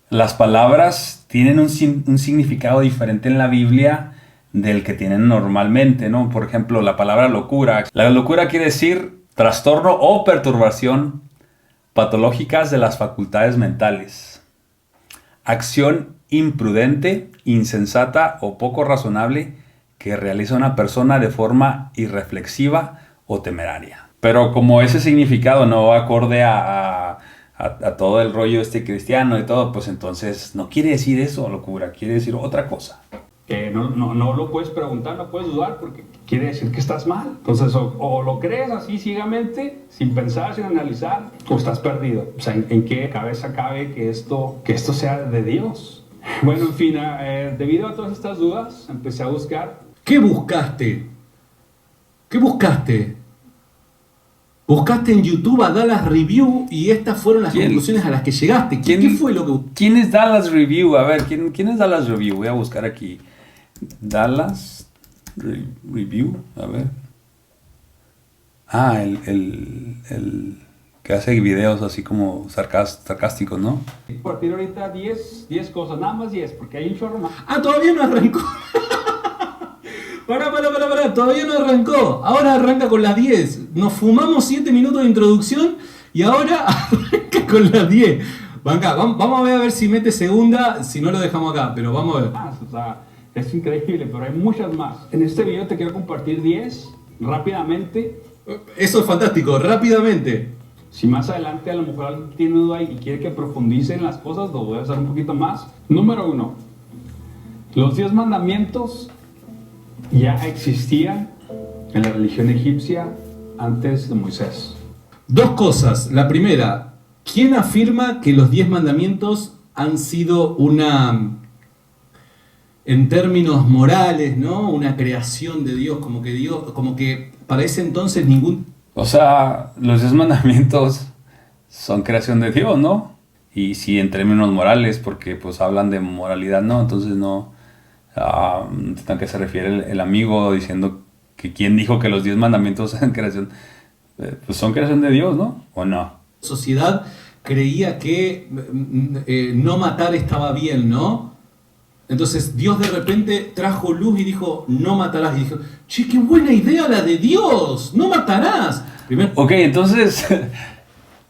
las palabras tienen un significado diferente en la Biblia del que tienen normalmente, ¿no? Por ejemplo, la palabra locura. La locura quiere decir trastorno o perturbación patológicas de las facultades mentales. Acción imprudente, insensata o poco razonable que realiza una persona de forma irreflexiva o temeraria. Pero como ese significado no va acorde a todo el rollo cristiano y todo, pues entonces no quiere decir eso, locura, quiere decir otra cosa. no lo puedes preguntar, no puedes dudar, porque quiere decir que estás mal. Entonces, o lo crees así ciegamente, sin pensar, sin analizar, o estás perdido. O sea, ¿en qué cabeza cabe que esto sea de Dios? Bueno, en fin, debido a todas estas dudas, empecé a buscar. ¿Qué buscaste? ¿Qué buscaste? Buscaste en YouTube a Dallas Review y estas fueron las conclusiones a las que llegaste. ¿Qué fue lo que...? ¿Quién es Dallas Review? A ver, ¿quién es Dallas Review? Voy a buscar aquí. Dallas Review, a ver. Ah, el que hace videos así como sarcásticos, ¿no? A partir de ahorita 10 cosas, nada más 10, porque hay un chorro más. Ah, todavía no arrancó. Pará, todavía no arrancó. Ahora arranca con las 10. Nos fumamos 7 minutos de introducción y ahora arranca con las 10. Vamos a ver si mete segunda, si no lo dejamos acá, pero vamos a ver. O sea, es increíble, pero hay muchas más. En este video te quiero compartir 10 rápidamente. Eso es fantástico, rápidamente. Si más adelante a lo mejor alguien tiene duda y quiere que profundice en las cosas, lo voy a hacer un poquito más. Número 1. Los 10 mandamientos ya existían en la religión egipcia antes de Moisés. Dos cosas. La primera, ¿quién afirma que los 10 mandamientos han sido en términos morales, ¿no? Una creación de Dios, como que para ese entonces ningún... O sea, los 10 mandamientos son creación de Dios, ¿no? Y sí, en términos morales, porque pues hablan de moralidad, ¿no? Entonces no... ¿a qué se refiere el amigo diciendo que quién dijo que los 10 mandamientos son creación? Pues son creación de Dios, ¿no? ¿O no? La sociedad creía que no matar estaba bien, ¿no? Entonces Dios de repente trajo luz y dijo, no matarás. Y dijo, che, qué buena idea la de Dios, no matarás. Ok, entonces,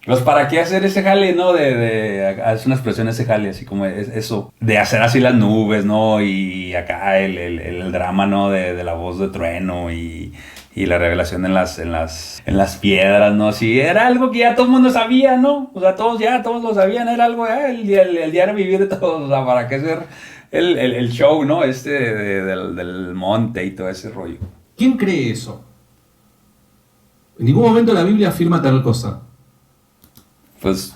pues para qué hacer ese jale, ¿no? Es una expresión ese jale, así como eso, de hacer así las nubes, ¿no? Y acá el drama, ¿no? De la voz de trueno y la revelación en las piedras, ¿no? Sí, era algo que ya todo el mundo sabía, ¿no? O sea, todos lo sabían, era algo, el diario vivir de todos, o sea, para qué hacer el show, ¿no? Del monte y todo ese rollo. ¿Quién cree eso? En ningún momento la Biblia afirma tal cosa. Pues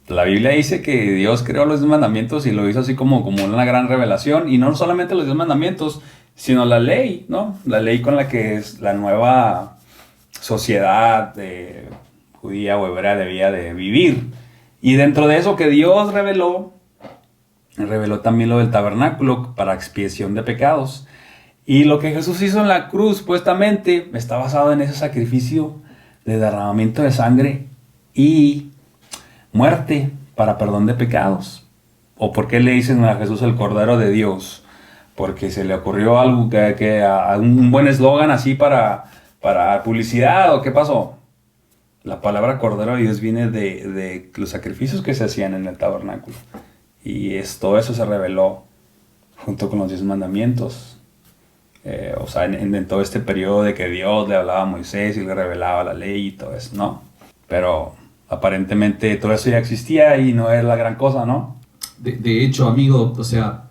la Biblia dice que Dios creó los 10 mandamientos y lo hizo así como una gran revelación. Y no solamente los 10 mandamientos, sino la ley, ¿no? La ley con la que es la nueva sociedad judía o hebrea debía de vivir. Y dentro de eso que Dios reveló también lo del tabernáculo para expiación de pecados. Y lo que Jesús hizo en la cruz, supuestamente, está basado en ese sacrificio de derramamiento de sangre y muerte para perdón de pecados. ¿O por qué le dicen a Jesús el Cordero de Dios? Porque se le ocurrió algo un buen eslogan así para publicidad, ¿o qué pasó? La palabra Cordero de Dios viene de los sacrificios que se hacían en el tabernáculo. Y todo eso se reveló junto con los 10 mandamientos. O sea, en todo este periodo de que Dios le hablaba a Moisés y le revelaba la ley y todo eso, ¿no? Pero aparentemente todo eso ya existía y no es la gran cosa, ¿no? De hecho, amigo, o sea,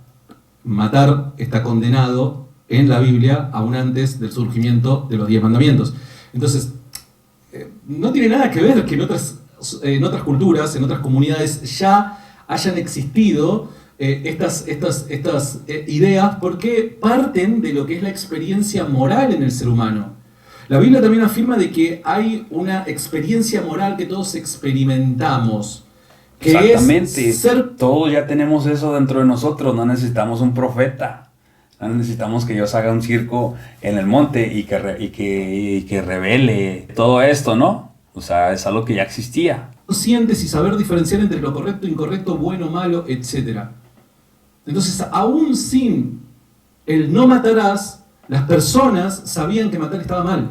matar está condenado en la Biblia aún antes del surgimiento de los 10 mandamientos. Entonces, no tiene nada que ver que en otras culturas, en otras comunidades ya hayan existido estas ideas porque parten de lo que es la experiencia moral en el ser humano. La Biblia también afirma de que hay una experiencia moral que todos experimentamos. Que exactamente, es ser... todos ya tenemos eso dentro de nosotros, no necesitamos un profeta, no necesitamos que Dios haga un circo en el monte y que revele todo esto, ¿no? O sea, es algo que ya existía. Conscientes y saber diferenciar entre lo correcto, incorrecto, bueno, malo, etc. Entonces, aún sin el no matarás, las personas sabían que matar estaba mal.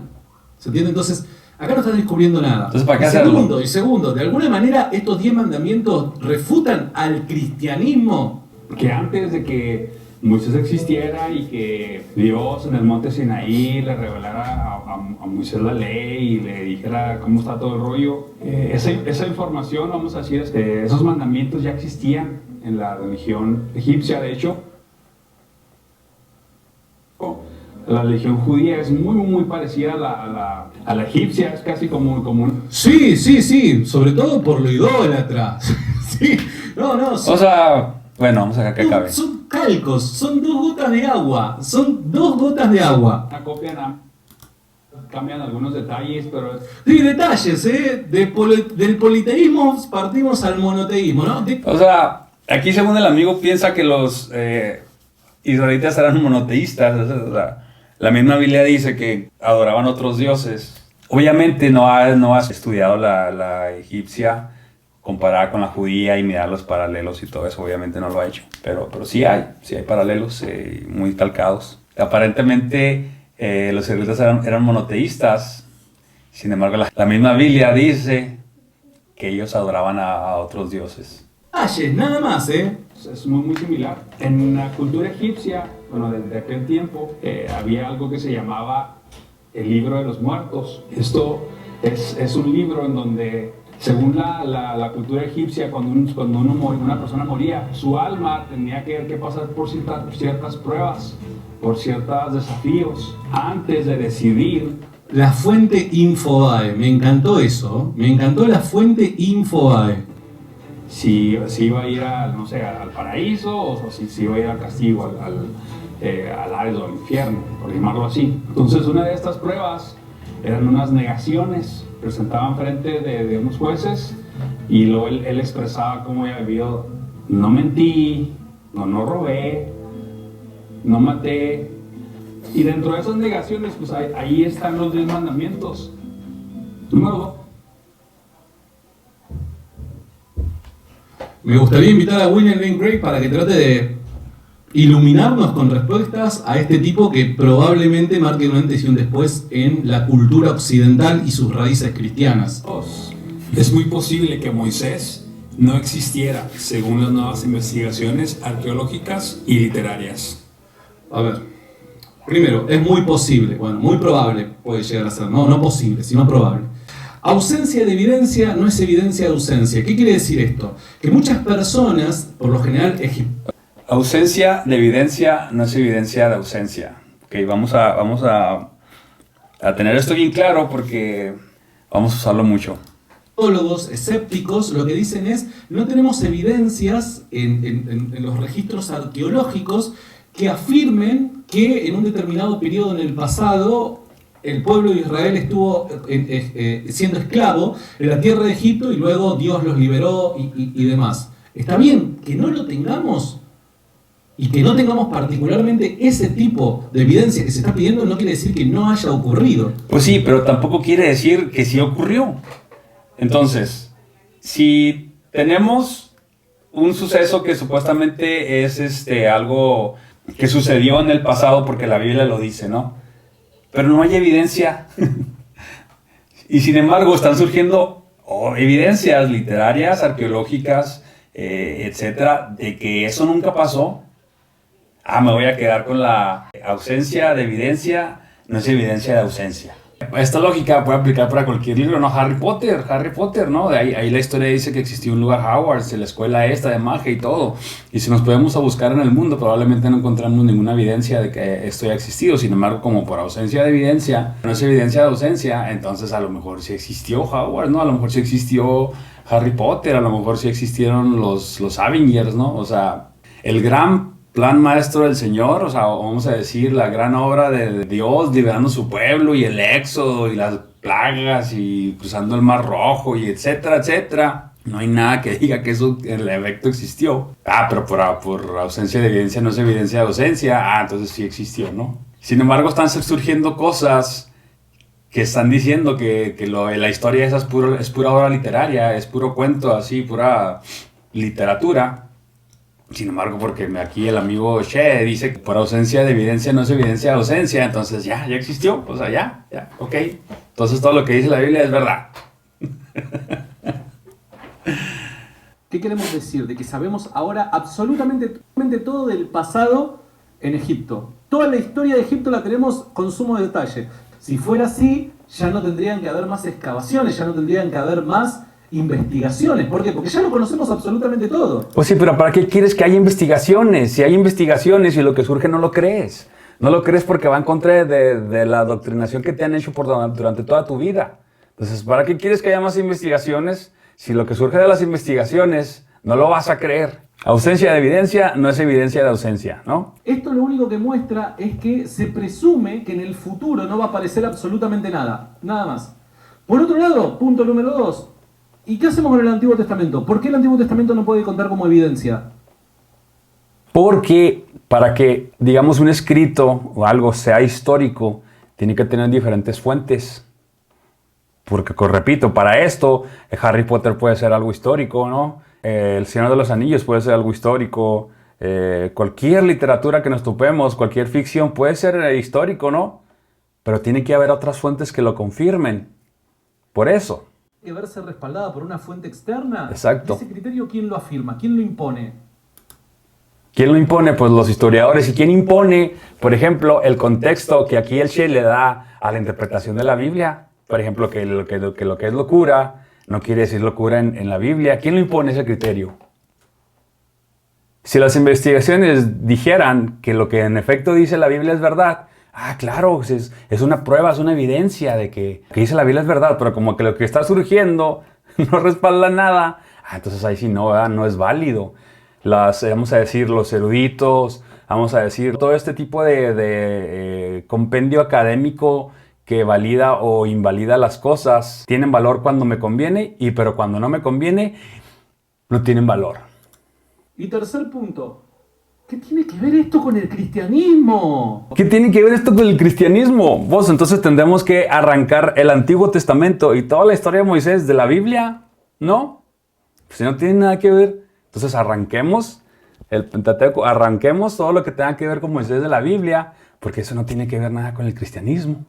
¿Se entiende? Entonces, acá no están descubriendo nada. Entonces, ¿para qué hacerlo? Y segundo, de alguna manera estos 10 mandamientos refutan al cristianismo. Que antes de que Moisés existiera y que Dios en el monte Sinaí le revelara a Moisés la ley y le dijera cómo está todo el rollo, esa información, vamos a decir, esos mandamientos ya existían en la religión egipcia. De hecho, La religión judía es muy parecida a la egipcia, es casi como Sí, sobre todo por lo idólatra. Sí, no, O sea, bueno, vamos a dejar que acabe. son calcos, son 2 gotas de agua, son 2 gotas de agua. una copia, cambian algunos detalles, pero Sí, detalles, del politeísmo partimos al monoteísmo, ¿no? O sea, aquí según el amigo piensa que los israelitas eran monoteístas. O sea, la misma Biblia dice que adoraban otros dioses. Obviamente no has estudiado la egipcia comparada con la judía y mirar los paralelos y todo eso. Obviamente no lo ha hecho. Pero sí hay paralelos muy calcados. Aparentemente los israelitas eran monoteístas. Sin embargo, la misma Biblia dice que ellos adoraban a otros dioses. Detalles, nada más, es muy similar. En la cultura egipcia, bueno, desde aquel tiempo, había algo que se llamaba el libro de los muertos. Esto es un libro en donde, según la cultura egipcia, cuando una persona moría, su alma tenía que pasar por ciertas pruebas, por ciertos desafíos, antes de decidir. La fuente Infobae, me encantó eso, me encantó la fuente Infobae. Si iba a ir al paraíso o si iba a ir al castigo, al Hades o al infierno, por llamarlo así. Entonces, una de estas pruebas eran unas negaciones, presentaban frente de unos jueces y luego él expresaba cómo había vivido: no mentí, no robé, no maté. Y dentro de esas negaciones, pues ahí están los 10 mandamientos. Número 2. Me gustaría invitar a William Lane Craig para que trate de iluminarnos con respuestas a este tipo que probablemente marque un antes y un después en la cultura occidental y sus raíces cristianas. Es muy posible que Moisés no existiera, según las nuevas investigaciones arqueológicas y literarias. A ver, primero, es muy posible, bueno, muy probable puede llegar a ser, no posible, sino probable. Ausencia de evidencia no es evidencia de ausencia. ¿Qué quiere decir esto? Que muchas personas, por lo general, Ausencia de evidencia no es evidencia de ausencia. Ok, vamos a tener esto bien claro porque vamos a usarlo mucho. Teólogos escépticos lo que dicen es: no tenemos evidencias en los registros arqueológicos que afirmen que en un determinado periodo en el pasado el pueblo de Israel estuvo siendo esclavo en la tierra de Egipto y luego Dios los liberó y demás. Está bien que no lo tengamos y que no tengamos particularmente ese tipo de evidencia que se está pidiendo, no quiere decir que no haya ocurrido. Pues sí, pero tampoco quiere decir que sí ocurrió. Entonces, si tenemos un suceso que supuestamente es algo que sucedió en el pasado porque la Biblia lo dice, ¿no? Pero no hay evidencia. Y sin embargo están surgiendo evidencias literarias, arqueológicas, etcétera, de que eso nunca pasó. Me voy a quedar con la ausencia de evidencia, no es evidencia de ausencia. Esta lógica puede aplicar para cualquier libro, ¿no? Harry Potter, ¿no? De ahí la historia dice que existió un lugar Hogwarts, la escuela esta de magia y todo. Y si nos podemos a buscar en el mundo, probablemente no encontramos ninguna evidencia de que esto haya existido. Sin embargo, como por ausencia de evidencia, no es evidencia de ausencia, entonces a lo mejor sí existió Hogwarts, ¿no? A lo mejor sí existió Harry Potter, a lo mejor sí existieron los Avengers, ¿no? O sea, el gran plan maestro del Señor, o sea, vamos a decir, la gran obra de Dios liberando su pueblo y el éxodo y las plagas y cruzando el Mar Rojo y etcétera, etcétera. No hay nada que diga que eso, el efecto existió. Pero por ausencia de evidencia no es evidencia de ausencia. Entonces sí existió, ¿no? Sin embargo, están surgiendo cosas que están diciendo que la historia esa es pura obra literaria, es puro cuento así, pura literatura. Sin embargo, porque aquí el amigo She dice que por ausencia de evidencia no es evidencia de ausencia, entonces ya existió, o sea, ya, ok. Entonces todo lo que dice la Biblia es verdad. ¿Qué queremos decir? De que sabemos ahora absolutamente todo del pasado en Egipto. Toda la historia de Egipto la tenemos con sumo detalle. Si fuera así, ya no tendrían que haber más excavaciones, ya no tendrían que haber más investigaciones. ¿Por qué? Porque ya lo conocemos absolutamente todo. Pues sí, pero ¿para qué quieres que haya investigaciones? Si hay investigaciones y lo que surge no lo crees. No lo crees porque va en contra de la adoctrinación que te han hecho durante toda tu vida. Entonces, ¿para qué quieres que haya más investigaciones si lo que surge de las investigaciones no lo vas a creer? Ausencia de evidencia no es evidencia de ausencia, ¿no? Esto lo único que muestra es que se presume que en el futuro no va a aparecer absolutamente nada. Nada más. Por otro lado, punto número 2. ¿Y qué hacemos con el Antiguo Testamento? ¿Por qué el Antiguo Testamento no puede contar como evidencia? Porque para que, digamos, un escrito o algo sea histórico, tiene que tener diferentes fuentes. Porque, repito, para esto, Harry Potter puede ser algo histórico, ¿no? El Señor de los Anillos puede ser algo histórico. Cualquier literatura que nos topemos, cualquier ficción puede ser histórico, ¿no? Pero tiene que haber otras fuentes que lo confirmen. Por eso. ¿Que verse respaldada por una fuente externa? Exacto. ¿Ese criterio quién lo afirma? ¿Quién lo impone? ¿Quién lo impone? Pues los historiadores. ¿Y quién impone, por ejemplo, el contexto que aquí el Che le da a la interpretación de la Biblia? Por ejemplo, que lo que es locura no quiere decir locura en la Biblia. ¿Quién lo impone ese criterio? Si las investigaciones dijeran que lo que en efecto dice la Biblia es verdad, claro, es una prueba, es una evidencia de que lo que dice la Biblia es verdad, pero como que lo que está surgiendo no respalda nada, entonces ahí sí no, ¿verdad? No es válido. Vamos a decir, los eruditos, vamos a decir, todo este tipo de compendio académico que valida o invalida las cosas, tienen valor cuando me conviene, pero cuando no me conviene, no tienen valor. Y tercer punto, ¿qué tiene que ver esto con el cristianismo? ¿Qué tiene que ver esto con el cristianismo? Vos, entonces tendremos que arrancar el Antiguo Testamento y toda la historia de Moisés de la Biblia, ¿no? Pues si no tiene nada que ver, entonces arranquemos el Pentateuco, arranquemos todo lo que tenga que ver con Moisés de la Biblia, porque eso no tiene que ver nada con el cristianismo,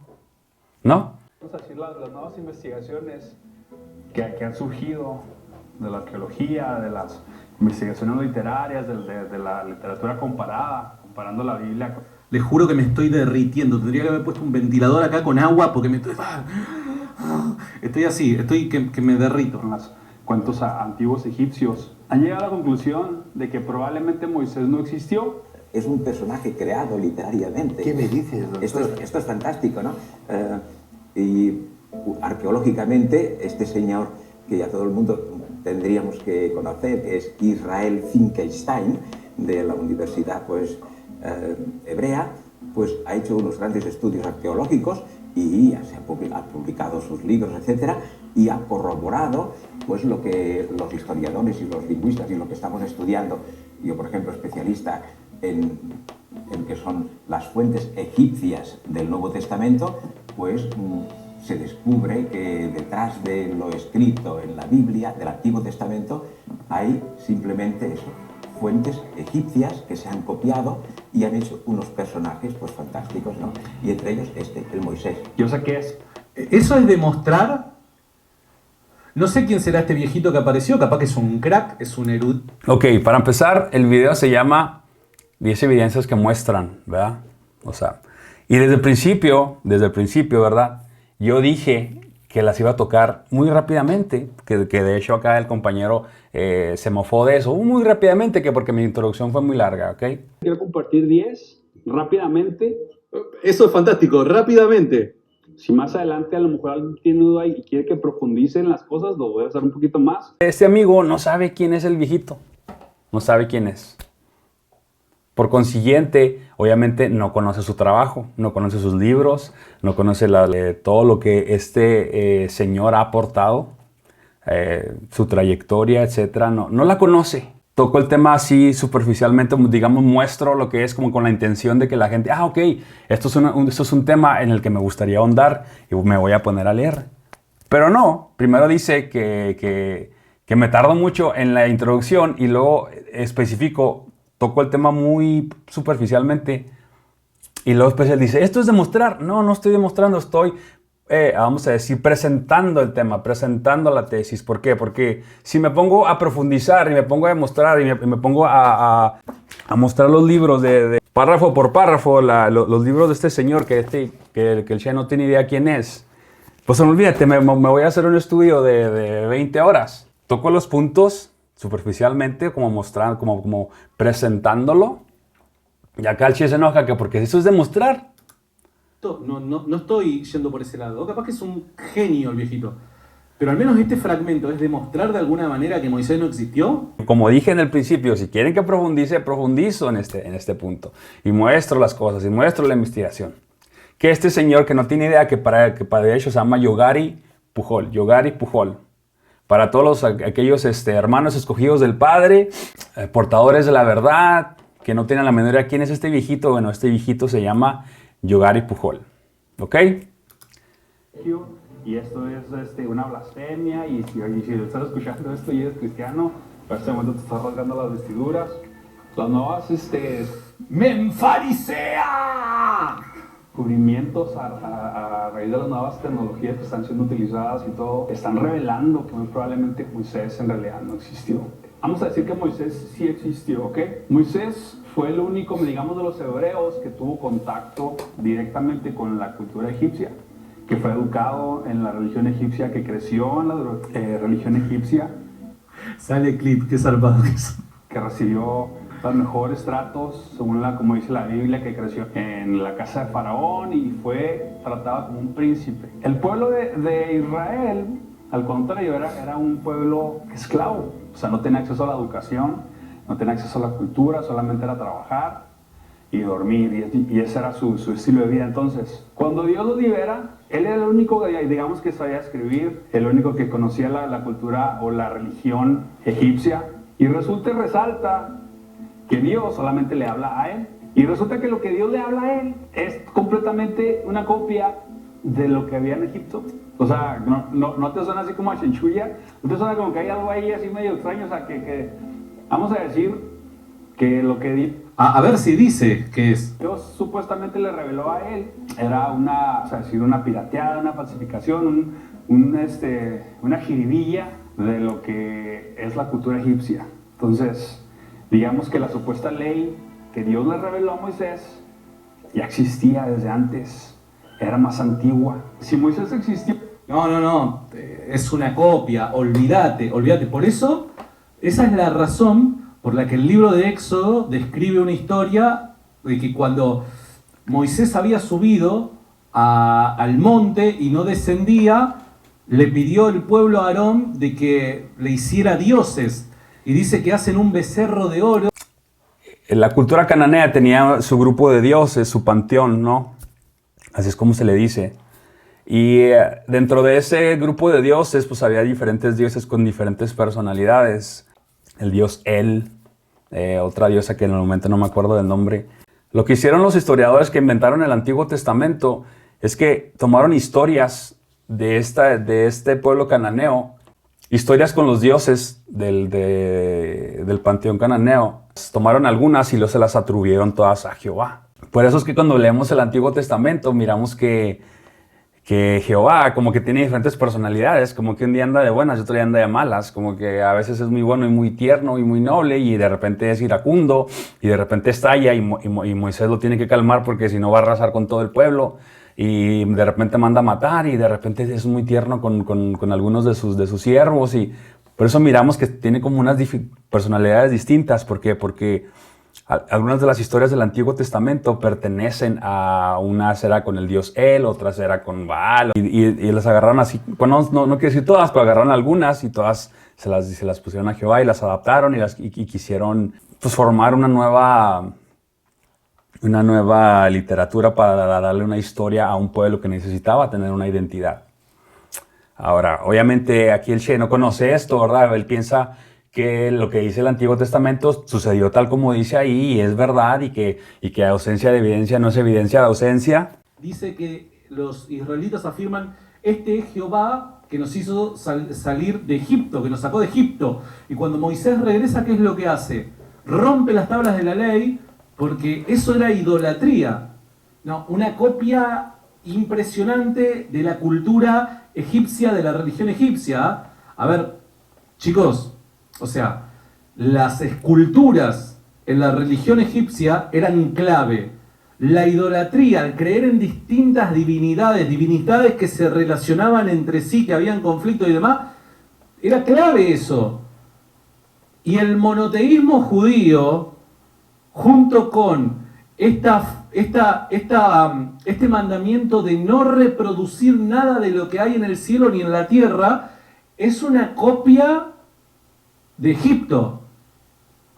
¿no? Vamos a decir las nuevas investigaciones que han surgido de la arqueología, de las investigaciones literarias, de la literatura comparando la Biblia. Les juro que me estoy derritiendo. Tendría que haber puesto un ventilador acá con agua porque estoy así, que me derrito. En los cuentos antiguos egipcios han llegado a la conclusión de que probablemente Moisés no existió. Es un personaje creado literariamente. ¿Qué me dices, doctor? Esto es fantástico, ¿no? Y arqueológicamente, este señor que ya todo el mundo tendríamos que conocer, que es Israel Finkelstein, de la Universidad hebrea, pues ha hecho unos grandes estudios arqueológicos y ha publicado sus libros, etcétera, y ha corroborado pues lo que los historiadores y los lingüistas y lo que estamos estudiando. Yo, por ejemplo, especialista en que son las fuentes egipcias del Nuevo Testamento, pues se descubre que detrás de lo escrito en la Biblia, del Antiguo Testamento, hay simplemente eso, fuentes egipcias que se han copiado y han hecho unos personajes pues fantásticos, ¿no? Y entre ellos el Moisés. Yo sé qué es. Eso es demostrar. No sé quién será este viejito que apareció, capaz que es un crack, es un erudito. Ok, para empezar, el video se llama 10 evidencias que muestran, ¿verdad? O sea, y desde el principio, ¿verdad? Yo dije que las iba a tocar muy rápidamente, que de hecho acá el compañero se mofó de eso, muy rápidamente, que porque mi introducción fue muy larga, ¿ok? Quiero compartir 10 rápidamente. Eso es fantástico, rápidamente. Si más adelante a lo mejor alguien tiene duda y quiere que profundice en las cosas, lo voy a hacer un poquito más. Este amigo no sabe quién es el viejito, no sabe quién es. Por consiguiente, obviamente no conoce su trabajo, no conoce sus libros, no conoce todo lo que este señor ha aportado, su trayectoria, etc. No la conoce. Toco el tema así superficialmente, digamos, muestro lo que es como con la intención de que la gente, ok, esto es un tema en el que me gustaría ahondar y me voy a poner a leer. Pero no, primero dice que me tardo mucho en la introducción y luego especifico, toco el tema muy superficialmente y luego después él dice, esto es demostrar. No estoy demostrando, estoy, vamos a decir, presentando el tema, presentando la tesis. ¿Por qué? Porque si me pongo a profundizar y me pongo a demostrar y me pongo a mostrar los libros de párrafo por párrafo, los libros de este señor que el Che no tiene idea quién es, pues olvídate, me voy a hacer un estudio de 20 horas. Toco los puntos superficialmente, como mostrando, como presentándolo, Y acá el Che se enoja que porque eso es demostrar. No estoy yendo por ese lado. Capaz que es un genio el viejito. Pero al menos este fragmento es demostrar de alguna manera que Moisés no existió. Como dije en el principio, si quieren que profundice, profundizo en este punto. Y muestro las cosas, y muestro la investigación. Que este señor que no tiene idea, que para de hecho se llama Yogari Pujol. Para todos aquellos hermanos escogidos del Padre, portadores de la verdad, que no tienen la menor idea quién es este viejito. Bueno, este viejito se llama Yogari Pujol. ¿Ok? Y esto es una blasfemia, y si estás escuchando esto y eres cristiano, para este momento te estás rasgando las vestiduras. Las nuevas ¡Menfarisea! Cubrimientos a raíz de las nuevas tecnologías que están siendo utilizadas y todo, están revelando que muy probablemente Moisés en realidad no existió. Vamos a decir que Moisés sí existió, ¿ok? Moisés fue el único, digamos, de los hebreos que tuvo contacto directamente con la cultura egipcia, que fue educado en la religión egipcia, que creció en la religión egipcia. Sale clip, qué zarpado que es. Que recibió los mejores tratos, según como dice la Biblia, que creció en la casa de Faraón y fue tratado como un príncipe. El pueblo de Israel, al contrario, era un pueblo esclavo. O sea, no tenía acceso a la educación, no tenía acceso a la cultura, solamente era trabajar y dormir, y ese era su estilo de vida. Entonces, cuando Dios los libera, él era el único, digamos, que sabía escribir, el único que conocía la cultura o la religión egipcia, y resulta y resalta que Dios solamente le habla a él, y resulta que lo que Dios le habla a él es completamente una copia de lo que había en Egipto. O sea, no te suena así como a chinchulla, no te suena como que hay algo ahí así medio extraño. O sea, que vamos a decir que lo que a ver si dice que es. Dios supuestamente le reveló a él era una pirateada, una falsificación, una jiribilla de lo que es la cultura egipcia. Entonces, digamos que la supuesta ley que Dios le reveló a Moisés ya existía desde antes, era más antigua. Si Moisés existió... No, es una copia, olvídate. Por eso, esa es la razón por la que el libro de Éxodo describe una historia de que cuando Moisés había subido al monte y no descendía, le pidió el pueblo a Aarón de que le hiciera dioses, y dice que hacen un becerro de oro. La cultura cananea tenía su grupo de dioses, su panteón, ¿no? Así es como se le dice. Y dentro de ese grupo de dioses, pues había diferentes dioses con diferentes personalidades. El dios El, otra diosa que en el momento no me acuerdo del nombre. Lo que hicieron los historiadores que inventaron el Antiguo Testamento es que tomaron historias de este pueblo cananeo, historias con los dioses del panteón cananeo. Tomaron algunas y luego se las atribuyeron todas a Jehová. Por eso es que cuando leemos el Antiguo Testamento miramos que Jehová como que tiene diferentes personalidades, como que un día anda de buenas y otro día anda de malas, como que a veces es muy bueno y muy tierno y muy noble, y de repente es iracundo y de repente estalla y Moisés lo tiene que calmar porque si no va a arrasar con todo el pueblo, y de repente manda a matar, y de repente es muy tierno con algunos de sus siervos, y por eso miramos que tiene como unas personalidades distintas. ¿Por qué? Porque algunas de las historias del Antiguo Testamento pertenecen a unas era con el dios El, otras era con Baal, y las agarraron así, bueno, no quiero decir todas, pero agarraron algunas y todas se las pusieron a Jehová y las adaptaron y quisieron pues formar una nueva literatura para darle una historia a un pueblo que necesitaba tener una identidad. Ahora, obviamente aquí el Che no conoce esto, ¿verdad? Él piensa que lo que dice el Antiguo Testamento sucedió tal como dice ahí, y es verdad, y que ausencia de evidencia no es evidencia de ausencia. Dice que los israelitas afirman, este es Jehová que nos hizo salir de Egipto, que nos sacó de Egipto. Y cuando Moisés regresa, ¿qué es lo que hace? Rompe las tablas de la ley, porque eso era idolatría. No, una copia impresionante de la cultura egipcia, de la religión egipcia. A ver, chicos, o sea, las esculturas en la religión egipcia eran clave. La idolatría, el creer en distintas divinidades que se relacionaban entre sí, que habían conflicto y demás, era clave eso. Y el monoteísmo judío, junto con este mandamiento de no reproducir nada de lo que hay en el cielo ni en la tierra es una copia de Egipto.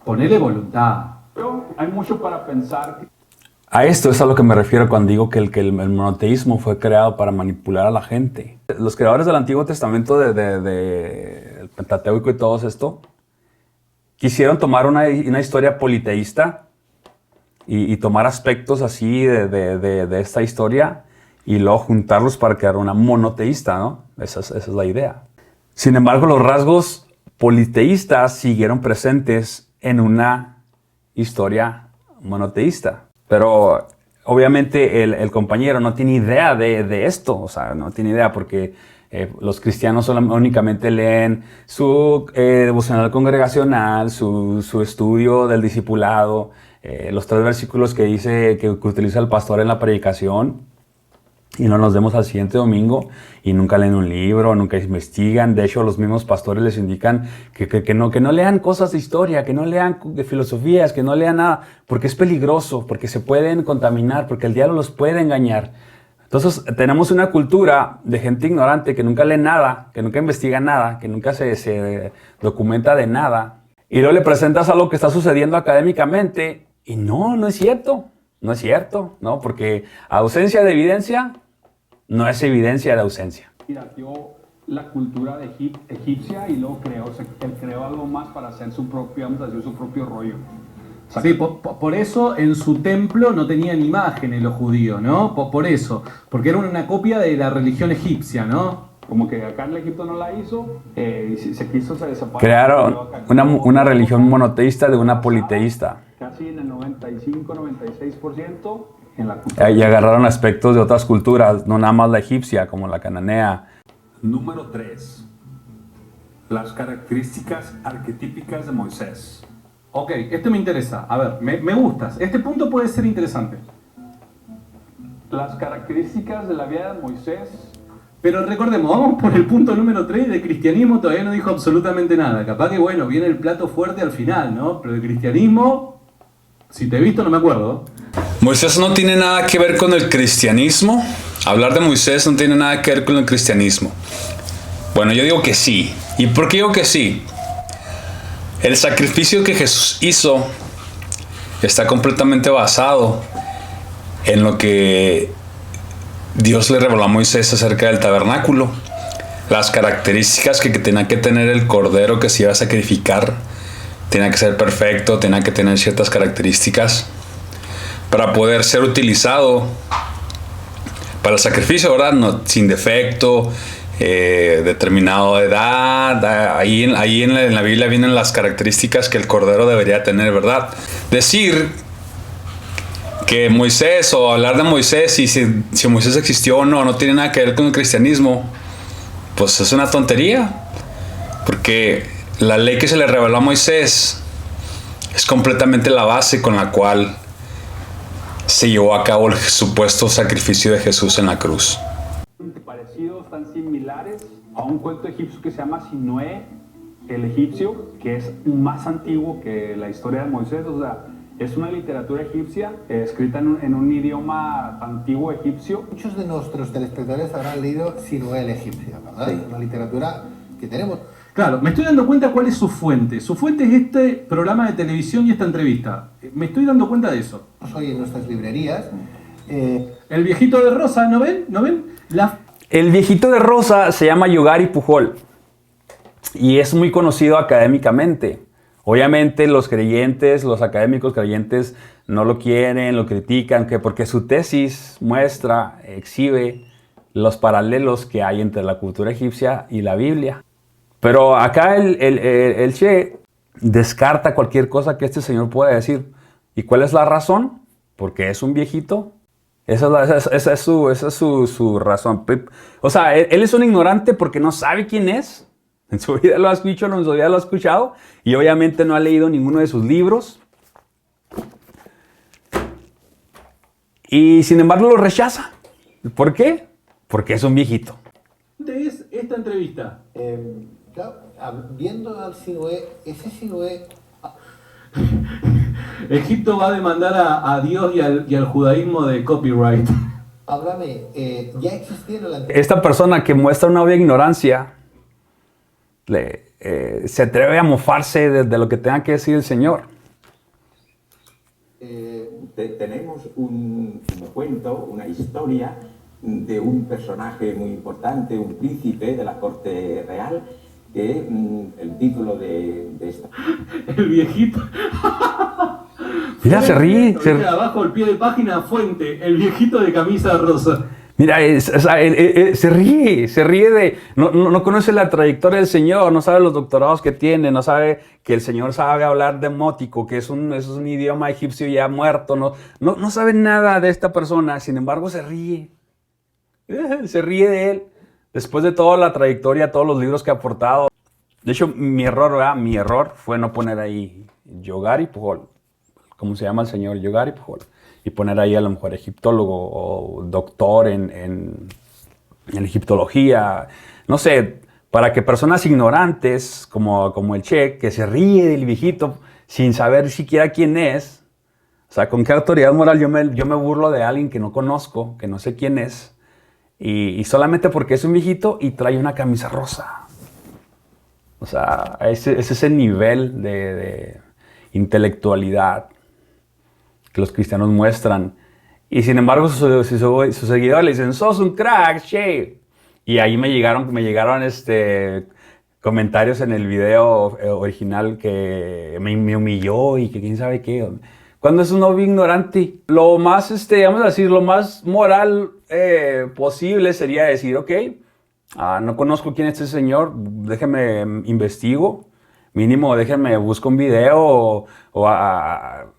Ponele voluntad. Pero hay mucho para pensar. A esto es a lo que me refiero cuando digo que el monoteísmo fue creado para manipular a la gente. Los creadores del Antiguo Testamento, el Pentateuco y todo esto, quisieron tomar una historia politeísta y tomar aspectos así de esta historia y luego juntarlos para crear una monoteísta, ¿no? Esa es la idea. Sin embargo, los rasgos politeístas siguieron presentes en una historia monoteísta. Pero obviamente el compañero no tiene idea de esto, o sea, no tiene idea porque los cristianos únicamente leen su devocional congregacional, su estudio del discipulado, los 3 versículos que dice que utiliza el pastor en la predicación, y no nos vemos al siguiente domingo y nunca leen un libro, nunca investigan. De hecho, los mismos pastores les indican que no lean cosas de historia, que no lean de filosofías, que no lean nada, porque es peligroso, porque se pueden contaminar, porque el diablo los puede engañar. Entonces, tenemos una cultura de gente ignorante que nunca lee nada, que nunca investiga nada, que nunca se documenta de nada. Y luego le presentas algo que está sucediendo académicamente y no es cierto. No es cierto, ¿no? Porque ausencia de evidencia no es evidencia de ausencia. Dio la cultura egipcia y luego él creó algo más para hacer su propio, vamos a decir, su propio rollo. O sea, Sí, por eso en su templo no tenían imágenes los judíos, ¿no? Por eso, porque era una copia de la religión egipcia, ¿no? como que acá en Egipto no la hizo, y se quiso separar. Crearon una religión monoteísta de una politeísta. Casi en el 95-96% en la cultura. Y agarraron aspectos de otras culturas, no nada más la egipcia, como la cananea. Número 3. Las características arquetípicas de Moisés. Ok, esto me interesa. A ver, me gustas. Este punto puede ser interesante. Las características de la vida de Moisés. Pero recordemos, vamos por el punto número 3. De cristianismo todavía no dijo absolutamente nada. Capaz que, bueno, viene el plato fuerte al final, ¿no? Pero de cristianismo, si te he visto, no me acuerdo. Moisés no tiene nada que ver con el cristianismo. Hablar de Moisés no tiene nada que ver con el cristianismo. Bueno, yo digo que sí. ¿Y por qué digo que sí? El sacrificio que Jesús hizo está completamente basado en lo que Dios le reveló a Moisés acerca del tabernáculo. Las características que tenía que tener el cordero que se iba a sacrificar. Tenía que ser perfecto, tenía que tener ciertas características para poder ser utilizado para el sacrificio, ¿verdad? No, sin defecto, determinado de edad. Ahí en la Biblia vienen las características que el cordero debería tener, ¿verdad? Decir que Moisés, o hablar de Moisés y si Moisés existió o no tiene nada que ver con el cristianismo, pues es una tontería, porque la ley que se le reveló a Moisés es completamente la base con la cual se llevó a cabo el supuesto sacrificio de Jesús en la cruz. Parecidos, tan similares a un cuento egipcio que se llama Sinué, el egipcio, que es más antiguo que la historia de Moisés. O sea, es una literatura egipcia escrita en un idioma antiguo egipcio. Muchos de nuestros telespectadores habrán leído Sinué el egipcio, ¿verdad? Sí. Una literatura que tenemos. Claro, me estoy dando cuenta cuál es su fuente. Su fuente es este programa de televisión y esta entrevista. Me estoy dando cuenta de eso. Hoy en nuestras librerías. El viejito de rosa, ¿no ven? ¿No ven? El viejito de rosa se llama Yugari Pujol y es muy conocido académicamente. Obviamente los creyentes, los académicos creyentes no lo quieren, lo critican, porque su tesis muestra, exhibe los paralelos que hay entre la cultura egipcia y la Biblia. Pero acá el Che descarta cualquier cosa que este señor pueda decir. ¿Y cuál es la razón? Porque es un viejito. Esa es su razón. O sea, él es un ignorante porque no sabe quién es. En su vida lo ha escuchado, en su vida lo ha escuchado. Y obviamente no ha leído ninguno de sus libros. Y sin embargo lo rechaza. ¿Por qué? Porque es un viejito. ¿Dónde es esta entrevista? Claro, viendo al Sinué, ese Sinué Egipto va a demandar a Dios y al judaísmo de copyright. Háblame, ya existieron las... Esta persona que muestra una obvia ignorancia se atreve a mofarse de lo que tenga que decir el Señor. Tenemos un cuento, una historia de un personaje muy importante, un príncipe de la corte real, que el título de esta... El viejito. Mira, se ríe. Dice abajo, el pie de página, fuente, el viejito de camisa rosa. Mira, se ríe de... No conoce la trayectoria del Señor, no sabe los doctorados que tiene, no sabe que el Señor sabe hablar demótico, que es un idioma egipcio ya muerto, no sabe nada de esta persona, sin embargo se ríe. Se ríe de él, después de toda la trayectoria, todos los libros que ha aportado. De hecho, mi error fue no poner ahí Yogari Pujol, ¿cómo se llama el señor? Yogari Pujol. Y poner ahí a lo mejor egiptólogo o doctor en egiptología, no sé, para que personas ignorantes como el Che, que se ríe del viejito sin saber siquiera quién es, o sea, con qué autoridad moral yo me burlo de alguien que no conozco, que no sé quién es, y solamente porque es un viejito y trae una camisa rosa. O sea, ese es ese nivel de intelectualidad que los cristianos muestran. Y sin embargo, sus seguidores le dicen, sos un crack, Che. Y ahí me llegaron comentarios en el video original que me humilló y que quién sabe qué. Cuando es un obvio ignorante, lo más, vamos a decir, lo más moral posible sería decir, ok, no conozco quién es este señor, déjeme investigo. Mínimo, déjenme, busco un video o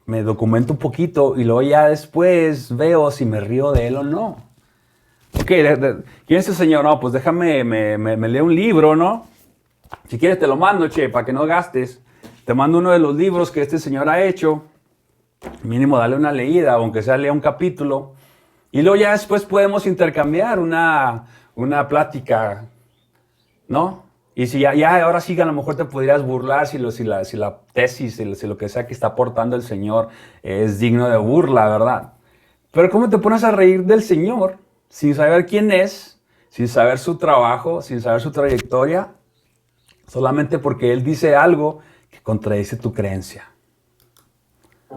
me documento un poquito y luego ya después veo si me río de él o no. Ok, ¿quién es este señor? No, pues déjame, me leo un libro, ¿no? Si quieres te lo mando, Che, para que no gastes. Te mando uno de los libros que este señor ha hecho. Mínimo, dale una leída, aunque sea lea un capítulo. Y luego ya después podemos intercambiar una plática, ¿no? Y si ya ahora sí a lo mejor te podrías burlar si la tesis, si lo que sea que está aportando el Señor es digno de burla, ¿verdad? Pero ¿cómo te pones a reír del Señor sin saber quién es, sin saber su trabajo, sin saber su trayectoria, solamente porque Él dice algo que contradice tu creencia?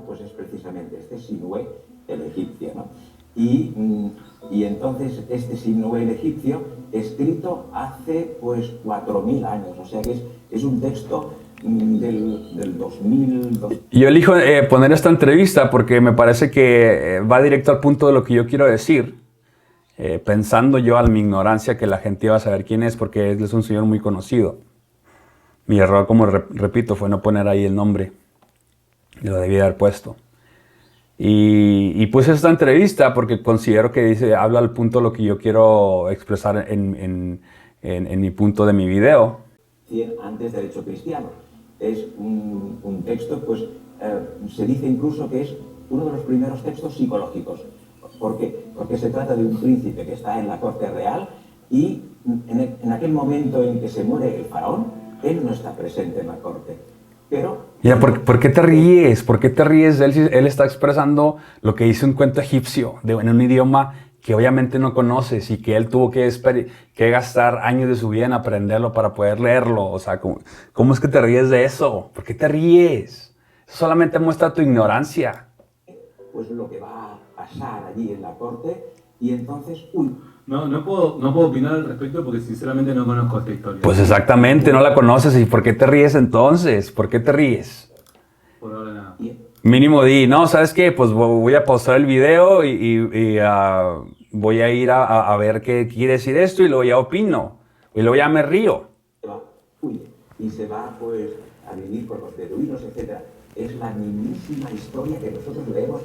Pues es precisamente este Sinué, el egipcio, ¿no? Y entonces este Sinué, el egipcio, escrito hace pues 4000 años, o sea que es un texto del 2002. Yo elijo poner esta entrevista porque me parece que va directo al punto de lo que yo quiero decir, pensando yo a mi ignorancia que la gente iba a saber quién es, porque él es un señor muy conocido. Mi error, como repito, fue no poner ahí el nombre, lo debía haber puesto. Y puse esta entrevista porque considero que habla al punto de lo que yo quiero expresar en mi punto de mi video. Antes del hecho cristiano. Es un texto, pues se dice incluso que es uno de los primeros textos psicológicos. ¿Por qué? Porque se trata de un príncipe que está en la corte real y en aquel momento en que se muere el faraón, él no está presente en la corte. Pero... Mira, ¿por qué te ríes? ¿Por qué te ríes de él si él está expresando lo que dice un cuento egipcio en un idioma que obviamente no conoces y que él tuvo que gastar años de su vida en aprenderlo para poder leerlo? O sea, ¿cómo es que te ríes de eso? ¿Por qué te ríes? Eso solamente muestra tu ignorancia. Pues lo que va a pasar allí en la corte y entonces... No puedo opinar al respecto porque sinceramente no conozco esta historia. Pues exactamente, no la conoces. ¿Y por qué te ríes entonces? ¿Por qué te ríes? Por ahora nada. Mínimo di, no, ¿sabes qué? Pues voy a pausar el video y voy a ir a ver qué quiere decir esto y luego ya opino. Y luego ya me río. Y se va pues a vivir con los beduinos, etc. Es la mismísima historia que nosotros leemos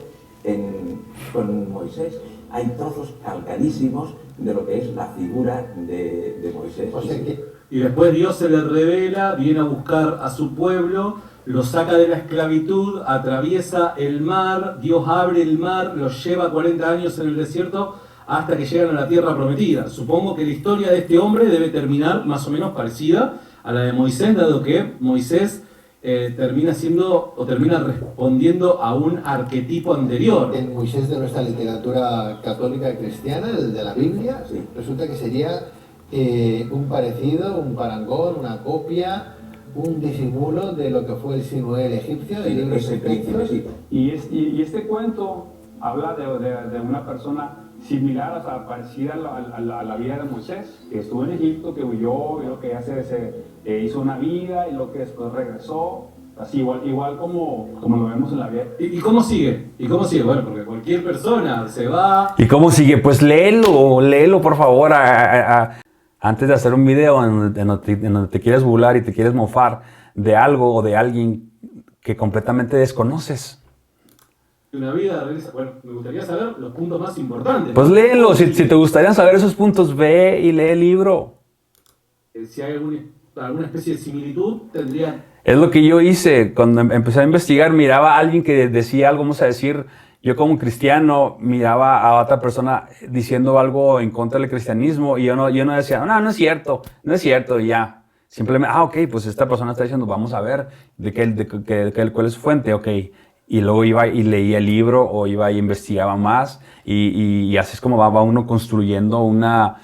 con Moisés. Hay trozos calcadísimos de lo que es la figura de Moisés. O sea que... Y después Dios se le revela, viene a buscar a su pueblo, lo saca de la esclavitud, atraviesa el mar, Dios abre el mar, los lleva 40 años en el desierto hasta que llegan a la tierra prometida. Supongo que la historia de este hombre debe terminar más o menos parecida a la de Moisés, dado que Moisés termina siendo o termina respondiendo a un arquetipo anterior. El Moisés de nuestra literatura católica cristiana, el de la Biblia, Sí. resulta que sería un parecido, un parangón, una copia, un disimulo de lo que fue el Sinué el egipcio, el libro Ese príncipe, sí. Y este cuento habla de una persona similar, o sea, parecida a la vida de Moisés, que estuvo en Egipto, que huyó, y lo que hizo una vida, y lo que después regresó, así igual como lo vemos en la vida. ¿Y cómo sigue? ¿Y cómo sigue? Bueno, porque cualquier persona se va. ¿Y cómo sigue? Pues léelo por favor, antes de hacer un video en donde te quieres burlar y te quieres mofar de algo o de alguien que completamente desconoces. Una vida regresa. Bueno, me gustaría saber los puntos más importantes. Pues ¿no? léelo, si te gustaría saber esos puntos, ve y lee el libro. Si hay alguna especie de similitud, tendría. Es lo que yo hice cuando empecé a investigar, miraba a alguien que decía algo, vamos a decir, yo como cristiano miraba a otra persona diciendo algo en contra del cristianismo y yo no decía, no es cierto, y ya. Simplemente, ok, pues esta persona está diciendo, vamos a ver cuál es su fuente, ok. Y luego iba y leía el libro o iba y investigaba más y así es como va uno construyendo una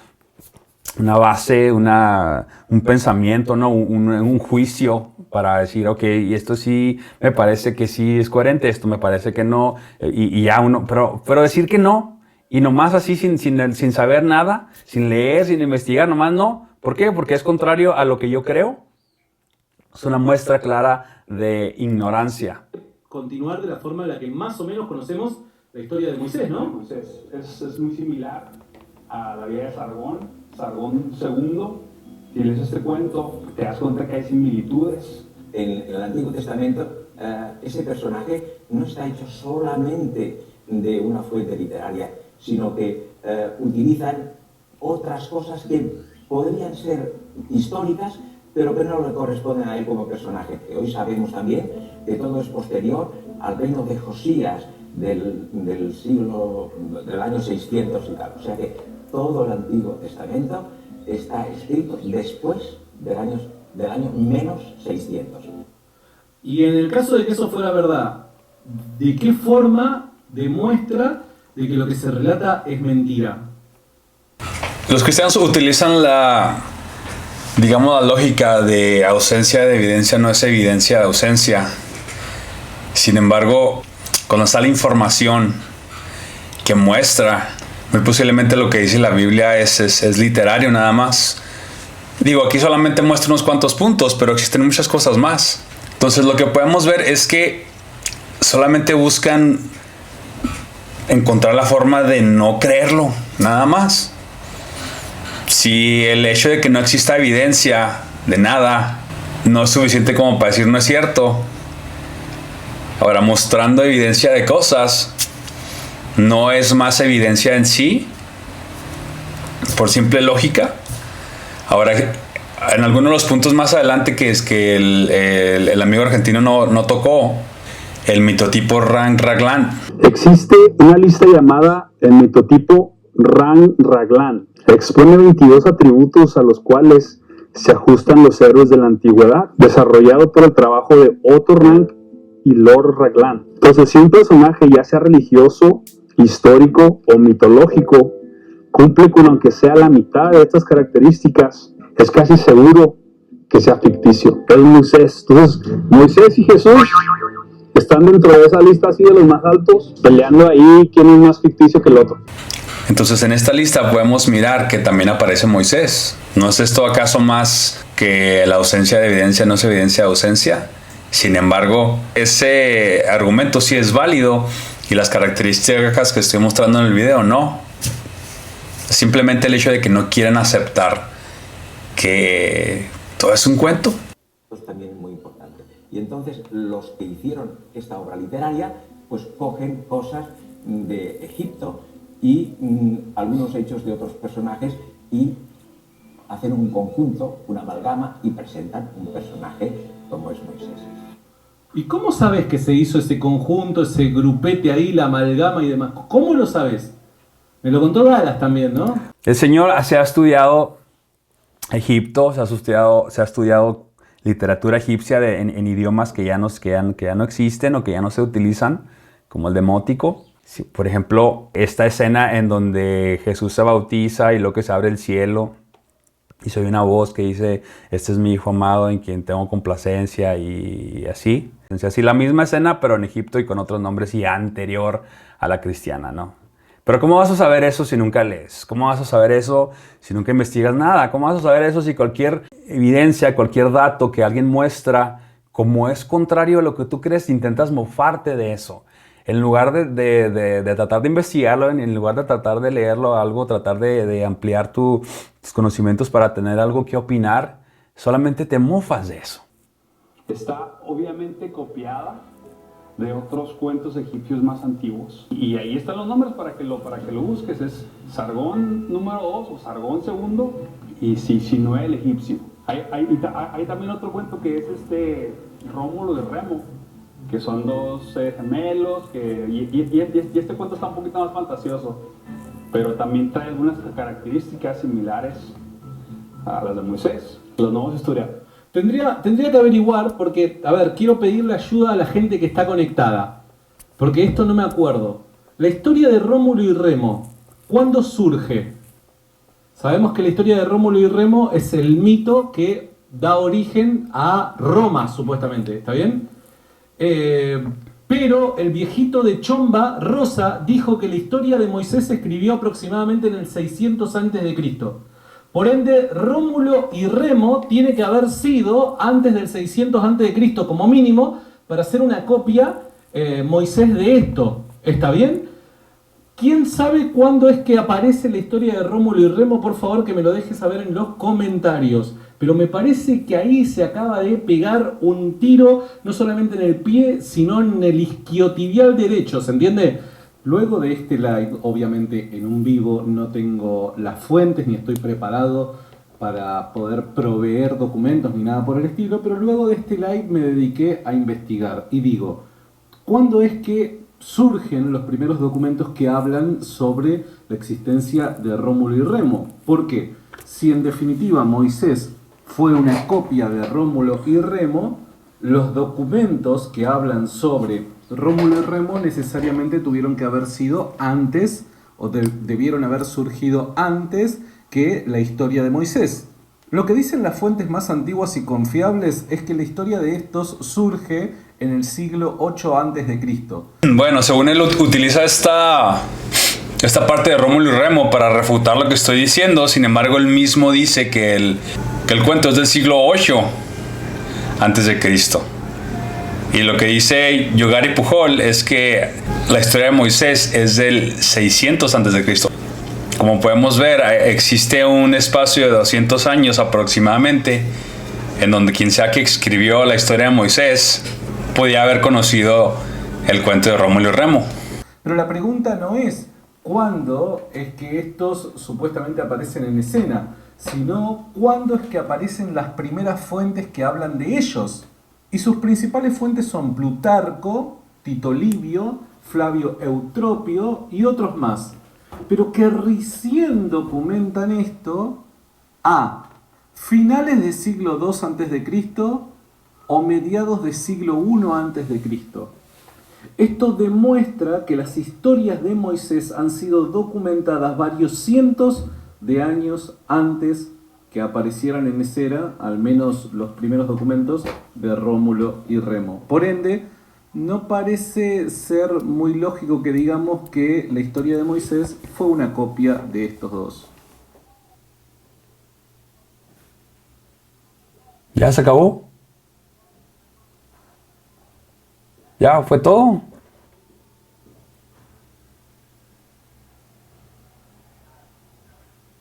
base, un pensamiento, ¿no? un juicio para decir, ok, y esto sí me parece que sí es coherente, esto me parece que no, y ya uno, pero decir que no, y nomás así sin saber nada, sin leer, sin investigar, nomás no. ¿Por qué? Porque es contrario a lo que yo creo. Es una muestra clara de ignorancia. Continuar de la forma en la que más o menos conocemos la historia de Moisés, ¿no? Moisés es muy similar a la vida de Sargón II. Si lees este cuento, te das cuenta que hay similitudes. En el Antiguo Testamento, ese personaje no está hecho solamente de una fuente literaria, sino que utilizan otras cosas que podrían ser históricas, pero que no le corresponden a él como personaje. Que hoy sabemos también que todo es posterior al reino de Josías del año 600 y tal. O sea que todo el Antiguo Testamento está escrito después del año menos 600. Y en el caso de que eso fuera verdad, ¿de qué forma demuestra de que lo que se relata es mentira? Los cristianos utilizan la lógica de ausencia de evidencia no es evidencia de ausencia. Sin embargo, cuando sale información que muestra, muy posiblemente lo que dice la Biblia es literario nada más. Digo, aquí solamente muestra unos cuantos puntos, pero existen muchas cosas más. Entonces lo que podemos ver es que solamente buscan encontrar la forma de no creerlo, nada más. Si el hecho de que no exista evidencia de nada no es suficiente como para decir no es cierto, ahora mostrando evidencia de cosas no es más evidencia en sí, por simple lógica. Ahora, en algunos de los puntos más adelante que es que el amigo argentino no tocó, el mitotipo Rang-Raglan. Existe una lista llamada el mitotipo Rang-Raglan. Expone 22 atributos a los cuales se ajustan los héroes de la antigüedad, desarrollado por el trabajo de Otto Rank y Lord Raglan. Entonces, si un personaje, ya sea religioso, histórico o mitológico, cumple con aunque sea la mitad de estas características, es casi seguro que sea ficticio. Es Moisés. Entonces, Moisés y Jesús están dentro de esa lista así de los más altos, peleando ahí quién es más ficticio que el otro. Entonces en esta lista podemos mirar que también aparece Moisés. ¿No es esto acaso más que la ausencia de evidencia no es evidencia de ausencia? Sin embargo, ese argumento sí es válido y las características que estoy mostrando en el video no. Simplemente el hecho de que no quieran aceptar que todo es un cuento. Pues también es muy importante. Y entonces los que hicieron esta obra literaria pues cogen cosas de Egipto y algunos hechos de otros personajes y hacen un conjunto, una amalgama y presentan un personaje como es Moisés. ¿Y cómo sabes que se hizo ese conjunto, ese grupete ahí, la amalgama y demás? ¿Cómo lo sabes? Me lo contó Dallas también, ¿no? El Señor se ha estudiado Egipto, se ha estudiado literatura egipcia en idiomas que ya no existen o que ya no se utilizan, como el demótico. Sí, por ejemplo, esta escena en donde Jesús se bautiza y luego que se abre el cielo y se oye una voz que dice, este es mi hijo amado en quien tengo complacencia y así. Así la misma escena, pero en Egipto y con otros nombres y anterior a la cristiana, ¿no? Pero ¿cómo vas a saber eso si nunca lees? ¿Cómo vas a saber eso si nunca investigas nada? ¿Cómo vas a saber eso si cualquier evidencia, cualquier dato que alguien muestra, como es contrario a lo que tú crees, intentas mofarte de eso? En lugar de tratar de investigarlo, en lugar de tratar de leerlo algo, tratar de ampliar tus conocimientos para tener algo que opinar, solamente te mofas de eso. Está obviamente copiada de otros cuentos egipcios más antiguos. Y ahí están los nombres para que lo busques. Es Sargón número 2 o Sargón segundo y Sinué el egipcio. Hay también otro cuento que es Rómulo y Remo, que son dos gemelos, y este cuento está un poquito más fantasioso, pero también trae algunas características similares a las de Moisés. Los nuevos historiadores. Tendría que averiguar porque, a ver, quiero pedirle ayuda a la gente que está conectada, porque esto no me acuerdo. La historia de Rómulo y Remo, ¿cuándo surge? Sabemos que la historia de Rómulo y Remo es el mito que da origen a Roma, supuestamente, ¿está bien? Pero el viejito de Chomba, Rosa, dijo que la historia de Moisés se escribió aproximadamente en el 600 a.C. Por ende, Rómulo y Remo tiene que haber sido antes del 600 a.C. como mínimo para hacer una copia Moisés de esto. ¿Está bien? ¿Quién sabe cuándo es que aparece la historia de Rómulo y Remo? Por favor, que me lo deje saber en los comentarios. Pero me parece que ahí se acaba de pegar un tiro, no solamente en el pie, sino en el isquiotibial derecho, ¿se entiende? Luego de este live, obviamente en un vivo no tengo las fuentes ni estoy preparado para poder proveer documentos ni nada por el estilo, pero luego de este live me dediqué a investigar y digo, ¿cuándo es que surgen los primeros documentos que hablan sobre la existencia de Rómulo y Remo? ¿Por qué? Si en definitiva Moisés fue una copia de Rómulo y Remo, los documentos que hablan sobre Rómulo y Remo necesariamente tuvieron que haber sido antes, o debieron haber surgido antes que la historia de Moisés. Lo que dicen las fuentes más antiguas y confiables es que la historia de estos surge en el siglo 8 a.C. Bueno, según él utiliza esta parte de Rómulo y Remo para refutar lo que estoy diciendo. Sin embargo, él mismo dice que el cuento es del siglo 8 antes de Cristo. Y lo que dice Yogari Pujol es que la historia de Moisés es del 600 antes de Cristo. Como podemos ver, existe un espacio de 200 años aproximadamente en donde quien sea que escribió la historia de Moisés podía haber conocido el cuento de Rómulo y Remo. Pero la pregunta no es cuándo es que estos supuestamente aparecen en escena, sino cuándo es que aparecen las primeras fuentes que hablan de ellos. Y sus principales fuentes son Plutarco, Tito Livio, Flavio Eutropio y otros más. Pero que recién documentan esto a finales del siglo II a.C. o mediados del siglo I a.C. Esto demuestra que las historias de Moisés han sido documentadas varios cientos de años antes que aparecieran en escena, al menos los primeros documentos de Rómulo y Remo. Por ende, no parece ser muy lógico que digamos que la historia de Moisés fue una copia de estos dos. ¿Ya se acabó? ¿Ya fue todo?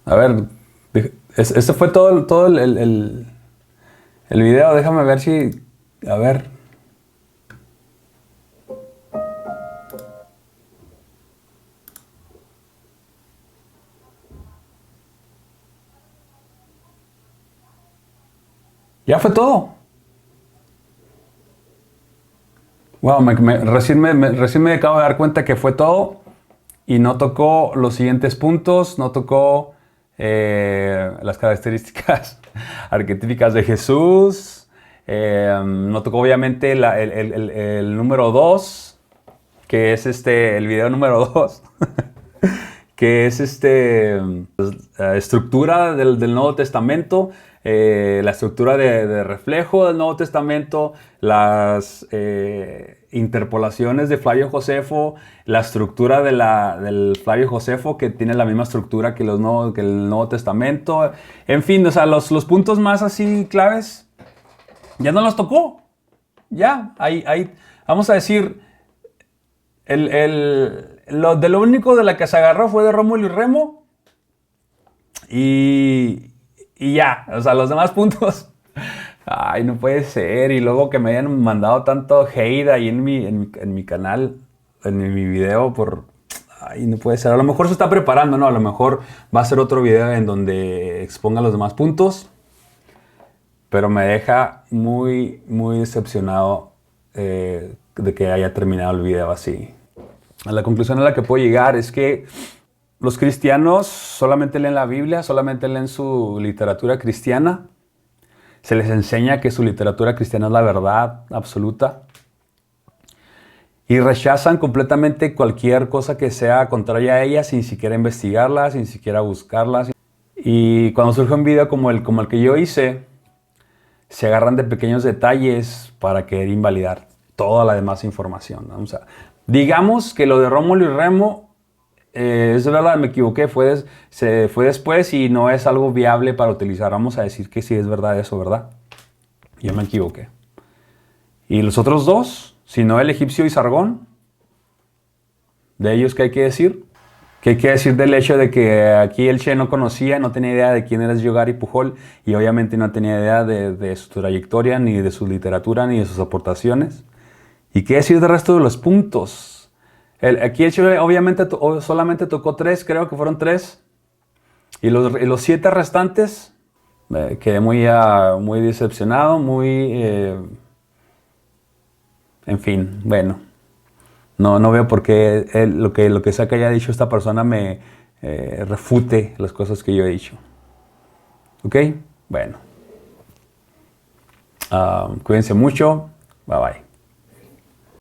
A ver, este fue todo el video. Déjame ver si... A ver. ¿Ya fue todo? Wow, recién me acabo de dar cuenta que fue todo y no tocó los siguientes puntos, no tocó las características arquetípicas de Jesús, No tocó obviamente el número 2, que es el video número 2, que es estructura del Nuevo Testamento, la estructura de reflejo del Nuevo Testamento, las interpolaciones de Flavio Josefo, la estructura del Flavio Josefo, que tiene la misma estructura que el Nuevo Testamento. En fin, o sea, los puntos más así claves ya no los tocó. Ya, vamos a decir, lo único de la que se agarró fue de Rómulo y Remo. Y ya, o sea, los demás puntos. Ay, no puede ser. Y luego que me hayan mandado tanto hate ahí en mi canal, en mi video Ay, no puede ser. A lo mejor se está preparando, ¿no? A lo mejor va a ser otro video en donde exponga los demás puntos. Pero me deja muy, muy decepcionado de que haya terminado el video así. La conclusión a la que puedo llegar es que los cristianos solamente leen la Biblia, solamente leen su literatura cristiana. Se les enseña que su literatura cristiana es la verdad absoluta. Y rechazan completamente cualquier cosa que sea contraria a ella sin siquiera investigarla, sin siquiera buscarla. Y cuando surge un video como el que yo hice, se agarran de pequeños detalles para querer invalidar toda la demás información, ¿no? O sea, digamos que lo de Rómulo y Remo es verdad, me equivoqué, fue después y no es algo viable para utilizar. Vamos a decir que sí es verdad eso, ¿verdad? Yo me equivoqué. Y los otros dos, si no el egipcio y Sargón, de ellos, ¿qué hay que decir? ¿Qué hay que decir del hecho de que aquí el Che no conocía, no tenía idea de quién era Yogari Pujol y obviamente no tenía idea de su trayectoria, ni de su literatura, ni de sus aportaciones? ¿Y qué decir del resto de los puntos? Aquí el Che obviamente solamente tocó 3, creo que fueron 3. Y los 7 restantes, quedé muy decepcionado, en fin, bueno. No veo por qué lo que sea que haya dicho esta persona me refute las cosas que yo he dicho. ¿Ok? Bueno. Cuídense mucho. Bye bye.